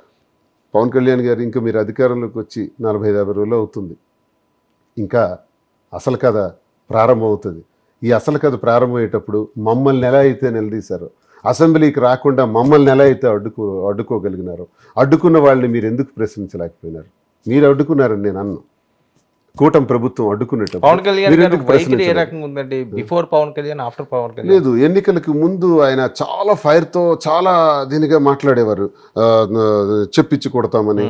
పవన్ కళ్యాణ్ గారు ఇంకా మీరు అధికారంలోకి వచ్చి 45 రోజులు అవుతుంది. ఇంకా అసలు కథ ప్రారంభం అవుతుంది. ఈ అసలు కథ ప్రారంభమయ్యేటప్పుడు మమ్మల్ని ఎలా అయితే నిలదీశారో, అసెంబ్లీకి రాకుండా మమ్మల్ని ఎలా అయితే అడ్డుకోగలిగినారో, అడ్డుకున్న వాళ్ళని మీరు ఎందుకు ప్రశ్నించలేకపోయినారు? మీరు అడ్డుకున్నారని నేను అన్నాను. కూటమి ప్రభుత్వం అడ్డుకున్నట్టు లేదు. ఎన్నికలకు ముందు ఆయన చాలా ఫైర్తో చాలా దీనిగా మాట్లాడేవారు. చెప్పించి కొడతామని,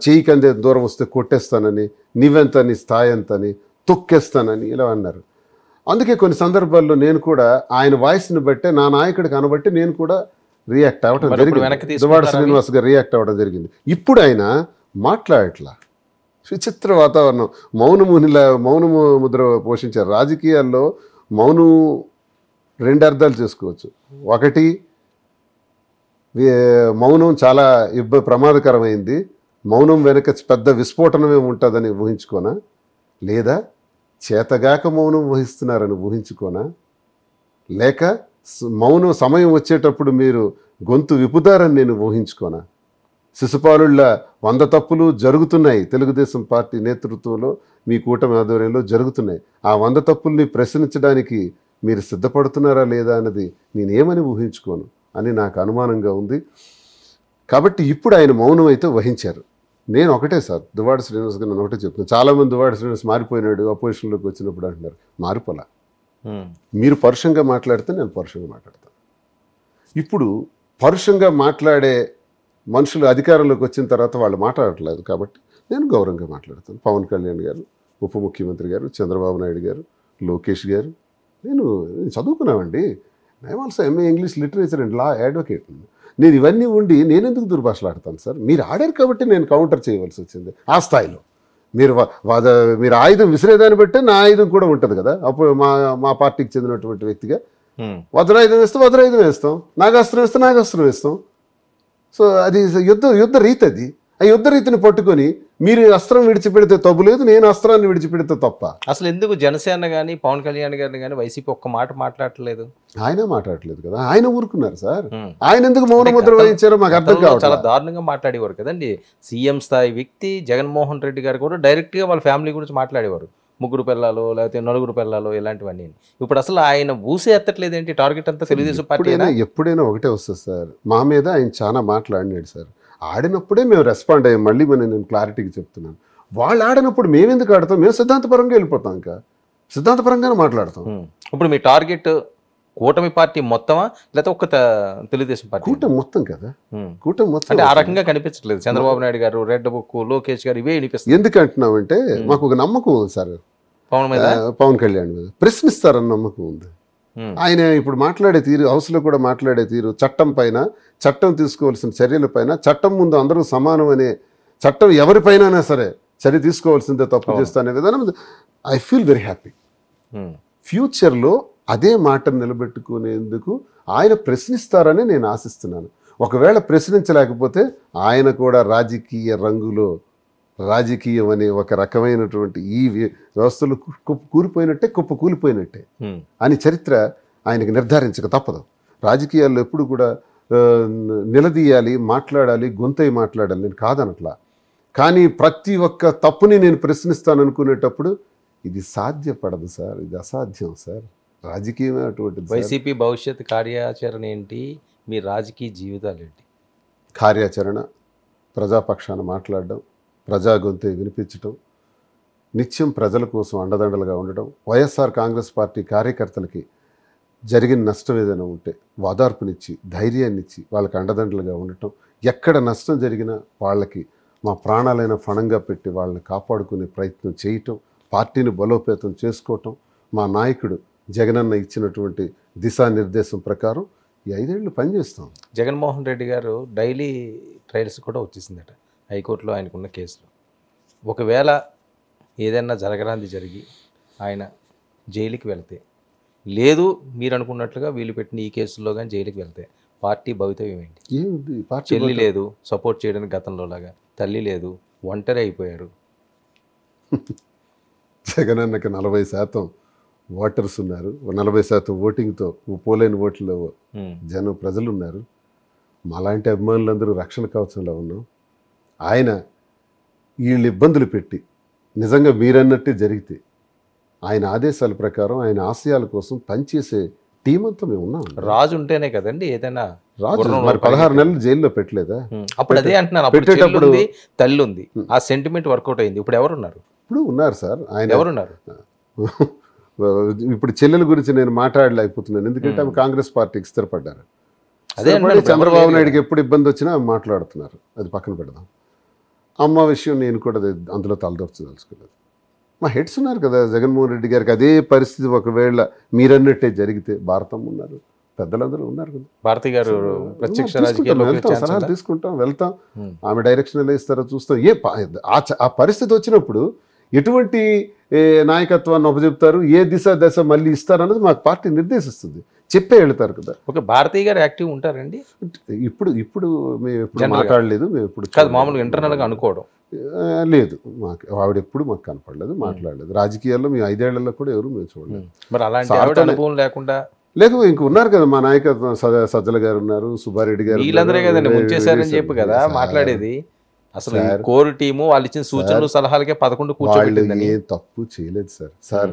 చెయ్యి కందే దూరం వస్తే కొట్టేస్తానని, నీవెంతని స్థాయి ఎంతని, తొక్కేస్తానని ఇలా అన్నారు. అందుకే కొన్ని సందర్భాల్లో నేను కూడా ఆయన వాయిస్ని బట్టే, నా నాయకుడికి అనబట్టి నేను కూడా రియాక్ట్ అవ్వడం జరిగింది. దువ్వాడ శ్రీనివాస్ గారు రియాక్ట్ అవ్వడం జరిగింది. ఇప్పుడు ఆయన మాట్లాడట్లా. విచిత్ర వాతావరణం. మౌనము ముద్ర పోషించారు. రాజకీయాల్లో మౌనం 2 అర్థాలు చేసుకోవచ్చు. ఒకటి, మౌనం చాలా ప్రమాదకరమైంది, మౌనం వెనక పెద్ద విస్ఫోటనమే ఉంటుందని ఊహించుకోనా, లేదా చేతగాక మౌనం వహిస్తున్నారని ఊహించుకోనా, లేక మౌనం సమయం వచ్చేటప్పుడు మీరు గొంతు విప్పుతారని నేను ఊహించుకోనా? శిశుపాలుళ్ళ 100 తప్పులు జరుగుతున్నాయి. తెలుగుదేశం పార్టీ నేతృత్వంలో మీ కూటమి ఆధ్వర్యంలో జరుగుతున్నాయి. ఆ 100 తప్పుల్ని ప్రశ్నించడానికి మీరు సిద్ధపడుతున్నారా లేదా అన్నది నేనేమని ఊహించుకోను అని నాకు అనుమానంగా ఉంది. కాబట్టి ఇప్పుడు ఆయన మౌనం అయితే వహించారు. నేను ఒకటే సార్, దువ్వాడ శ్రీనివాస్ గారు నేను ఒకటే చెప్తున్నాను. చాలామంది దువ్వాడ శ్రీనివాస్ మారిపోయినాడు అపోజిషన్లోకి వచ్చినప్పుడు అంటున్నారు. మారిపోలా. మీరు పరుషంగా మాట్లాడితే నేను పరుషంగా మాట్లాడతాను. ఇప్పుడు పరుషంగా మాట్లాడే మనుషులు అధికారంలోకి వచ్చిన తర్వాత వాళ్ళు మాట్లాడట్లేదు కాబట్టి నేను గౌరవంగా మాట్లాడతాను. పవన్ కళ్యాణ్ గారు, ఉప ముఖ్యమంత్రి గారు, చంద్రబాబు నాయుడు గారు, లోకేష్ గారు, నేను చదువుకున్నామండి. I'm also MA English literature and law advocate. నేను ఇవన్నీ ఉండి నేనెందుకు దుర్భాషలాడతాను సార్? మీరు ఆడారు కాబట్టి నేను కౌంటర్ చేయవలసి వచ్చింది ఆ స్థాయిలో. మీరు మీరు ఆయుధం విసిరేదాన్ని బట్టే నా ఆయుధం కూడా ఉంటుంది కదా. అప్పుడు మా పార్టీకి చెందినటువంటి వ్యక్తిగా వజ్రాయుధం వేస్తే వజ్రాయుధం వేస్తాం, నాగాస్త్రం వేస్తే నాగాస్త్రం వేస్తాం. సో అది యుద్ధ రీతి. అది ఆ యుద్ధ రీతిని పట్టుకొని మీరు అస్త్రం విడిచిపెడితే తప్పు లేదు, నేను అస్త్రాన్ని విడిచిపెడితే తప్ప. అసలు ఎందుకు జనసేన కానీ పవన్ కళ్యాణ్ గారిని కానీ వైసీపీ ఒక్క మాట మాట్లాడట్లేదు? ఆయన మాట్లాడలేదు కదా, ఆయన ఊరుకున్నారు సార్. ఆయన ఎందుకు మౌన ముద్ర వహించారో మాకు అర్థం కాదు. చాలా దారుణంగా మాట్లాడేవారు కదండి. సీఎం స్థాయి వ్యక్తి జగన్మోహన్ రెడ్డి గారు కూడా డైరెక్ట్గా వాళ్ళ ఫ్యామిలీ గురించి మాట్లాడేవారు. 3 పిల్లలు లేకపోతే 4 పిల్లలు ఇలాంటివన్నీ. ఇప్పుడు అసలు ఆయన ఊసే ఎత్తట్లేదు ఏంటి? టార్గెట్ అంతా తెలుగుదేశం పార్టీ. ఎప్పుడైనా ఒకటే వస్తుంది సార్, మా మీద ఆయన చాలా మాట్లాడినాడు సార్. ఆడినప్పుడే మేము రెస్పాండ్ అయ్యాం. మళ్ళీ నేను క్లారిటీగా చెప్తున్నాను, వాళ్ళు ఆడినప్పుడు మేము ఎందుకు ఆడతాం? మేము సిద్ధాంతపరంగా వెళ్ళిపోతాం, ఇంకా సిద్ధాంతపరంగానే మాట్లాడతాం. ఇప్పుడు మీ టార్గెట్ కూటమి పార్టీ మొత్తమా లేకపోతే ఒక్క తెలుగుదేశం పార్టీ? కూటమి మొత్తం కదా, కూటమి మొత్తం. అంటే ఆ రకంగా కనిపించట్లేదు. చంద్రబాబు నాయుడు గారు, రెడ్ బుక్, లోకేష్ గారు ఇవే వినిపిస్తుంది. ఎందుకు అంటున్నామంటే మాకు ఒక నమ్మకం ఉంది సార్ పవన్ కళ్యాణ్ మీద. ప్రశ్నిస్తారన్న నమ్మకం ఉంది. ఆయన ఇప్పుడు మాట్లాడే తీరు, హౌస్లో కూడా మాట్లాడే తీరు, చట్టం పైన, చట్టం తీసుకోవాల్సిన చర్యల పైన, చట్టం ముందు అందరూ సమానం అనే, చట్టం ఎవరిపైనా సరే చర్య తీసుకోవాల్సిందే, తప్పు చేస్తా అనే విధానం. I feel very happy. ఫ్యూచర్లో అదే మాటను నిలబెట్టుకునేందుకు ఆయన ప్రశ్నిస్తారని నేను ఆశిస్తున్నాను. ఒకవేళ ప్రశ్నించలేకపోతే ఆయన కూడా రాజకీయ రంగులో, రాజకీయం అనే ఒక రకమైనటువంటి ఈ వ్యవస్థలు కూలిపోయినట్టే, కుప్ప కూలిపోయినట్టే అని చరిత్ర ఆయనకి నిర్ధారించక తప్పదు. రాజకీయాల్లో ఎప్పుడు కూడా నిలదీయాలి, మాట్లాడాలి, గొంతై మాట్లాడాలి, నేను కాదనట్లా. కానీ ప్రతి ఒక్క తప్పుని నేను ప్రశ్నిస్తాననుకునేటప్పుడు ఇది సాధ్యపడదు సార్, ఇది అసాధ్యం సార్. రాజకీయమే అటువంటిది. వైసీపీ భవిష్యత్ కార్యాచరణ ఏంటి? మీ రాజకీయ జీవితాలు ఏంటి? కార్యాచరణ ప్రజాపక్షాన మాట్లాడడం, ప్రజా గొంతే వినిపించడం, నిత్యం ప్రజల కోసం అండదండలుగా ఉండడం, వైఎస్ఆర్ కాంగ్రెస్ పార్టీ కార్యకర్తలకి జరిగిన నష్టం ఏదైనా ఉంటే వాదార్పునిచ్చి, ధైర్యాన్నిచ్చి వాళ్ళకి అండదండలుగా ఉండటం, ఎక్కడ నష్టం జరిగినా వాళ్ళకి మా ప్రాణాలైన ఫణంగా పెట్టి వాళ్ళని కాపాడుకునే ప్రయత్నం చేయటం, పార్టీని బలోపేతం చేసుకోవటం, మా నాయకుడు జగనన్న ఇచ్చినటువంటి దిశానిర్దేశం ప్రకారం ఈ 5 ఏళ్ళు పనిచేస్తాం. జగన్మోహన్ రెడ్డి గారు డైలీ ట్రయల్స్ కూడా వచ్చేసిందట హైకోర్టులో ఆయనకున్న కేసులో. ఒకవేళ ఏదైనా జరగరాంది జరిగి ఆయన జైలుకి వెళ్తే, లేదు మీరు అనుకున్నట్లుగా వీళ్ళు పెట్టిన ఈ కేసుల్లో కానీ జైలుకి వెళ్తే పార్టీ భవితవ్యం ఏంటి? ఏముంది, పార్టీ చెల్లి లేదు సపోర్ట్ చేయడానికి, గతంలో లాగా తల్లి లేదు, ఒంటరి అయిపోయారు. జగనన్నకి 40% ఓటర్స్ ఉన్నారు, 40% ఓటింగ్తో పోలేని ఓట్లలో ప్రజలు ఉన్నారు. మాలాంటి అభిమానులందరూ రక్షణ కవచంలో ఉన్నాం. ఆయన వీళ్ళు ఇబ్బందులు పెట్టి నిజంగా మీరన్నట్టే జరిగితే ఆయన ఆదేశాల ప్రకారం, ఆయన ఆశయాల కోసం పనిచేసే టీం అంతా మేము ఉన్నాం. రాజు ఉంటేనే కదండి ఏదైనా. రాజు మరి 16 నెలలు జైల్లో పెట్టలేదా? అప్పుడు అదే అంటున్నాను, పెట్టేటప్పుడు తల్లి ఉంది, ఆ సెంటిమెంట్ వర్కౌట్ అయింది. ఇప్పుడు ఎవరున్నారు? ఇప్పుడు ఉన్నారు సార్. ఆయన ఎవరున్నారు? ఇప్పుడు చెల్లెల గురించి నేను మాట్లాడలేకపోతున్నాను, ఎందుకంటే ఆమె కాంగ్రెస్ పార్టీకి స్థిరపడ్డారు. అదే చంద్రబాబు నాయుడుకి ఎప్పుడు ఇబ్బంది వచ్చినా మాట్లాడుతున్నారు, అది పక్కన పెడదాం. అమ్మ విషయం నేను కూడా అందులో తలదొచ్చదలుచుకోలేదు. మా హెడ్స్ ఉన్నారు కదా జగన్మోహన్ రెడ్డి గారికి. అదే పరిస్థితి ఒకవేళ మీరన్నట్టే జరిగితే భారతం ఉన్నారు, పెద్దలందరూ ఉన్నారు కదా. భారతి గారు ప్రత్యక్ష సలహాలు తీసుకుంటాం, వెళ్తాం, ఆమె డైరెక్షన్ ఎలా ఇస్తారో చూస్తాం. ఆ పరిస్థితి వచ్చినప్పుడు ఎటువంటి నాయకత్వాన్ని అప్పచెప్తారు, ఏ దశ మళ్ళీ ఇస్తారన్నది మాకు పార్టీ నిర్దేశిస్తుంది, చెప్పే వెళ్తారు కదా. ఒక భారతీ గారు యాక్టివ్ ఉంటారండి. ఇప్పుడు మేము ఎప్పుడు మాట్లాడలేదు, మేము ఎప్పుడు కాదు, మామూలుగా ఇంటర్నల్గా అనుకోవడం లేదు. మాకు ఆవిడ ఎప్పుడు మాకు కనపడలేదు, మాట్లాడలేదు. రాజకీయాల్లో మేము 5 ఏళ్లలో కూడా ఎవరు మేము చూడలేదు. మరి అలాంటి అనుభవం లేకుండా లేదు, ఇంక ఉన్నారు కదా మా నాయకత్వం. సజ్జల గారు ఉన్నారు, సుబ్బారెడ్డి గారు, వీళ్ళందరే కదండి ముంచేశారని చెప్పి కదా మాట్లాడేది. అసలు కోర్ టీము వాళ్ళు ఇచ్చిన సూచనలు సలహాలకే 11 కూర్చోబెట్టిందని. ఏం తప్పు చేయలేదు సార్. సార్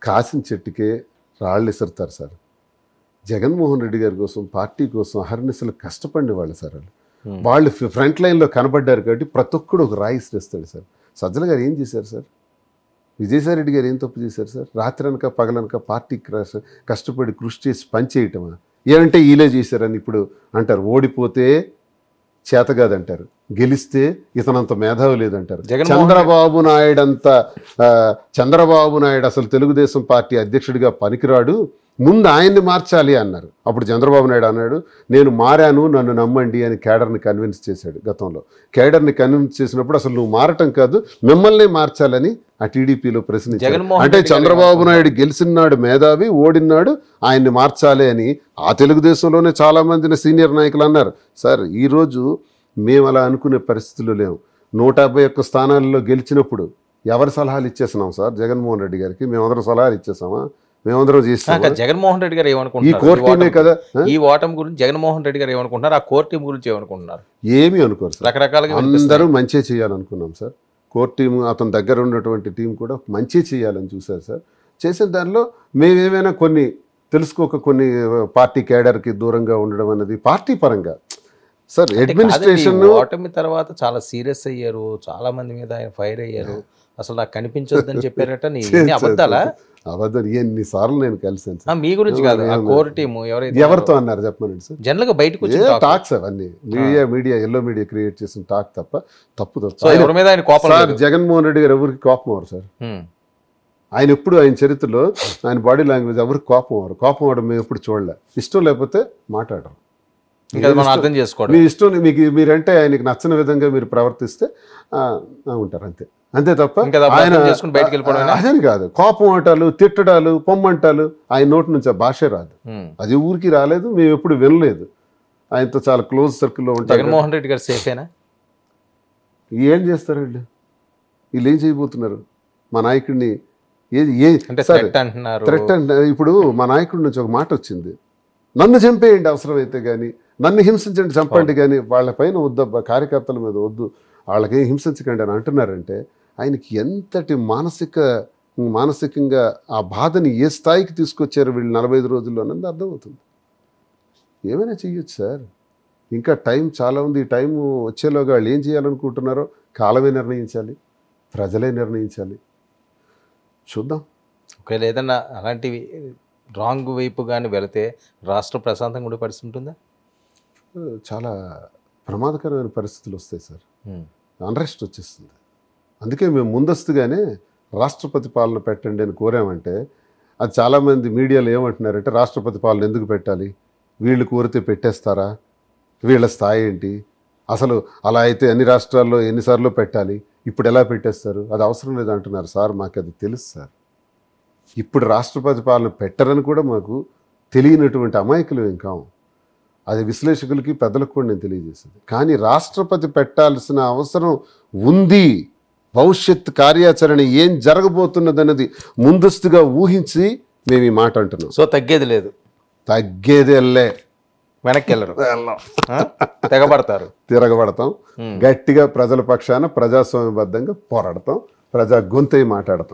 కాసిన చెట్టుకే రాళ్ళు ఇసురుతారు సార్. జగన్మోహన్ రెడ్డి గారి కోసం, పార్టీ కోసం అహర్నిశలు కష్టపడి వాళ్ళు సార్. వాళ్ళు ఫ్రంట్ లైన్లో కనబడ్డారు కాబట్టి ప్రతి ఒక్కడు ఒక రాయి ఇస్తాడు సార్. సజ్జల గారు ఏం చేశారు సార్? విజయసాయి రెడ్డి గారు ఏం తప్పు చేశారు సార్? రాత్రనక పగలనక పార్టీకి కష్టపడి కృషి చేసి పనిచేయటమా? ఏమంటే ఈలే చేశారని ఇప్పుడు అంటారు. ఓడిపోతే చేతగాదంటారు, గెలిస్తే ఇతనంత మేధావి లేదంటారు. జగన్మోహన్ చంద్రబాబు నాయుడు అసలు తెలుగుదేశం పార్టీ అధ్యక్షుడిగా పనికిరాడు, ముందు ఆయన్ని మార్చాలి అన్నారు. అప్పుడు చంద్రబాబు నాయుడు అన్నాడు, నేను మారాను, నన్ను నమ్మండి అని కేడర్ని కన్విన్స్ చేశాడు. గతంలో కేడర్ని కన్విన్స్ చేసినప్పుడు అసలు నువ్వు మారటం కాదు, మిమ్మల్ని మార్చాలని ఆ టీడీపీలో ప్రశ్నించారు. జగన్మోహన్ అంటే రెడ్డి గారు చంద్రబాబు నాయుడు గెలిచినాడు మేధావి, ఓడినాడు, ఆయన్ని మార్చాలి అని ఆ తెలుగుదేశంలోనే చాలా మందిని సీనియర్ నాయకులు అన్నారు. సార్ ఈరోజు మేము అలా అనుకునే పరిస్థితులు లేవు. 151 స్థానాల్లో గెలిచినప్పుడు ఎవరి సలహాలు ఇచ్చేస్తున్నాం సార్? జగన్మోహన్ రెడ్డి గారికి మేమందరం సలహాలు ఇచ్చేసామా? మేమందరం చేస్తాం. జగన్మోహన్ రెడ్డి గారు ఈ ఏమనుకుంటున్నారు కోర్ టీమే కదా. ఈ ఓటమి గురించి జగన్మోహన్ రెడ్డి గారు ఏమనుకుంటున్నారు, ఆ కోర్ టీం గురించి ఏమనుకుంటున్నారు? ఏమీ అనుకోరు సార్, రకరకాలుగా అందరూ మంచి చేయాలనుకున్నాం సార్. కోర్ టీం అతని దగ్గర ఉన్నటువంటి టీం కూడా మంచి చేయాలని చూశారు సార్. చేసిన దానిలో మేమేమైనా కొన్ని తెలుసుకోక కొన్ని పార్టీ కేడర్కి దూరంగా ఉండడం అనేది పార్టీ పరంగా సార్. అడ్మినిస్ట్రేషన్ ఓటమి తర్వాత చాలా సీరియస్ అయ్యారు, చాలా మంది మీద ఆయన ఫైర్ అయ్యారు, అసలు నాకు కనిపించొద్దని చెప్పారట. అబద్ధాలా? అబద్ధం. ఎన్నిసార్లు నేను కలిసాను సార్. మీ గురించి కాదు, ఆ కోర్ టీం ఎవరితో అన్నారు చెప్పమనండి సార్. జనరల్ గా బయటకు వచ్చి టాక్స్ అవన్నీ మీడియా ఎల్లో మీడియా క్రియేట్ చేసిన టాక్ తప్ప తప్పు. ఎవరి మీద ఆయన కోపం సార్ జగన్మోహన్ రెడ్డి గారు ఎవరికి కోపం అవరు సార్. ఆయన ఎప్పుడు ఆయన చరిత్రలో ఆయన బాడీ లాంగ్వేజ్ ఎవరికి కోపం అవడం మేము ఎప్పుడు చూడలే. ఇష్టం లేకపోతే మాట్లాడరు. మనం అర్థం చేసుకోవడం. మీ ఇష్టం, మీరంటే ఆయనకి నచ్చని విధంగా మీరు ప్రవర్తిస్తే ఉంటారు అంతే. అంతే తప్ప ఆయన అదని కాదు. కోపం అంటాలు, తిట్టడాలు, పొమ్మంటాలు ఆయన నోటి నుంచి ఆ భాషే రాదు. అది ఊరికి రాలేదు, మేము ఎప్పుడు వినలేదు. ఆయనతో చాలా క్లోజ్ సర్కిల్లో ఉంటారు. జగన్మోహన్ రెడ్డి గారు సేఫేనా? ఏం చేస్తారండి వీళ్ళు? ఏం చేయబోతున్నారు? మా నాయకుడిని థ్రెట్ అంటున్నారు. ఇప్పుడు మా నాయకుడి నుంచి ఒక మాట వచ్చింది, నన్ను చంపేయండి అవసరమైతే కానీ, నన్ను హింసించండి, చంపండి కానీ వాళ్ళ పైన వద్దబ్బా, కార్యకర్తల మీద వద్దు, వాళ్ళకేం హింసించకండి అని అంటున్నారంటే ఆయనకి ఎంతటి మానసికంగా ఆ బాధని ఏ స్థాయికి తీసుకొచ్చారు వీళ్ళు 45 రోజుల్లో అన్నది అర్థమవుతుంది. ఏమైనా చెయ్యొచ్చు సార్, ఇంకా టైం చాలా ఉంది. ఈ టైం వచ్చేలోగా వాళ్ళు ఏం చేయాలనుకుంటున్నారో కాలమే నిర్ణయించాలి, ప్రజలే నిర్ణయించాలి. చూద్దాం. ఒకవేళ ఏదన్నా అలాంటివి రాంగ్ వైపు కానీ వెళితే రాష్ట్రం ప్రశాంతంగా ఉండే పరిస్థితి ఉంటుందా? చాలా ప్రమాదకరమైన పరిస్థితులు వస్తాయి సార్. అన్రెస్ట్ వచ్చేస్తుంది. అందుకే మేము ముందస్తుగానే రాష్ట్రపతి పాలన పెట్టండి అని కోరామంటే అది చాలామంది మీడియాలో ఏమంటున్నారంటే రాష్ట్రపతి పాలన ఎందుకు పెట్టాలి, వీళ్ళు కోరితే పెట్టేస్తారా, వీళ్ళ స్థాయి ఏంటి, అసలు అలా అయితే అన్ని రాష్ట్రాల్లో ఎన్నిసార్లు పెట్టాలి, ఇప్పుడు ఎలా పెట్టేస్తారు, అది అవసరం లేదు అంటున్నారు. సార్ మాకు అది తెలుసు సార్. ఇప్పుడు రాష్ట్రపతి పాలన పెట్టరని కూడా మాకు తెలియనటువంటి అమాయకులు ఇంకా. అది విశ్లేషకులకి పెద్దలకు కూడా నేను తెలియజేసింది. కానీ రాష్ట్రపతి పెట్టాల్సిన అవసరం ఉంది. భవిష్యత్ కార్యాచరణ ఏం జరగబోతున్నదన్నది ముందస్తుగా ఊహించి మేము ఈ మాట అంటున్నాం. సో తగ్గేది లేదు, తగ్గేది వెళ్ళే, వెనక్కి వెళ్ళరు, తెగబడతారు, తిరగబడతాం, గట్టిగా ప్రజల పక్షాన ప్రజాస్వామ్యబద్ధంగా పోరాడతాం, ప్రజా గొంతై మాట్లాడతాం.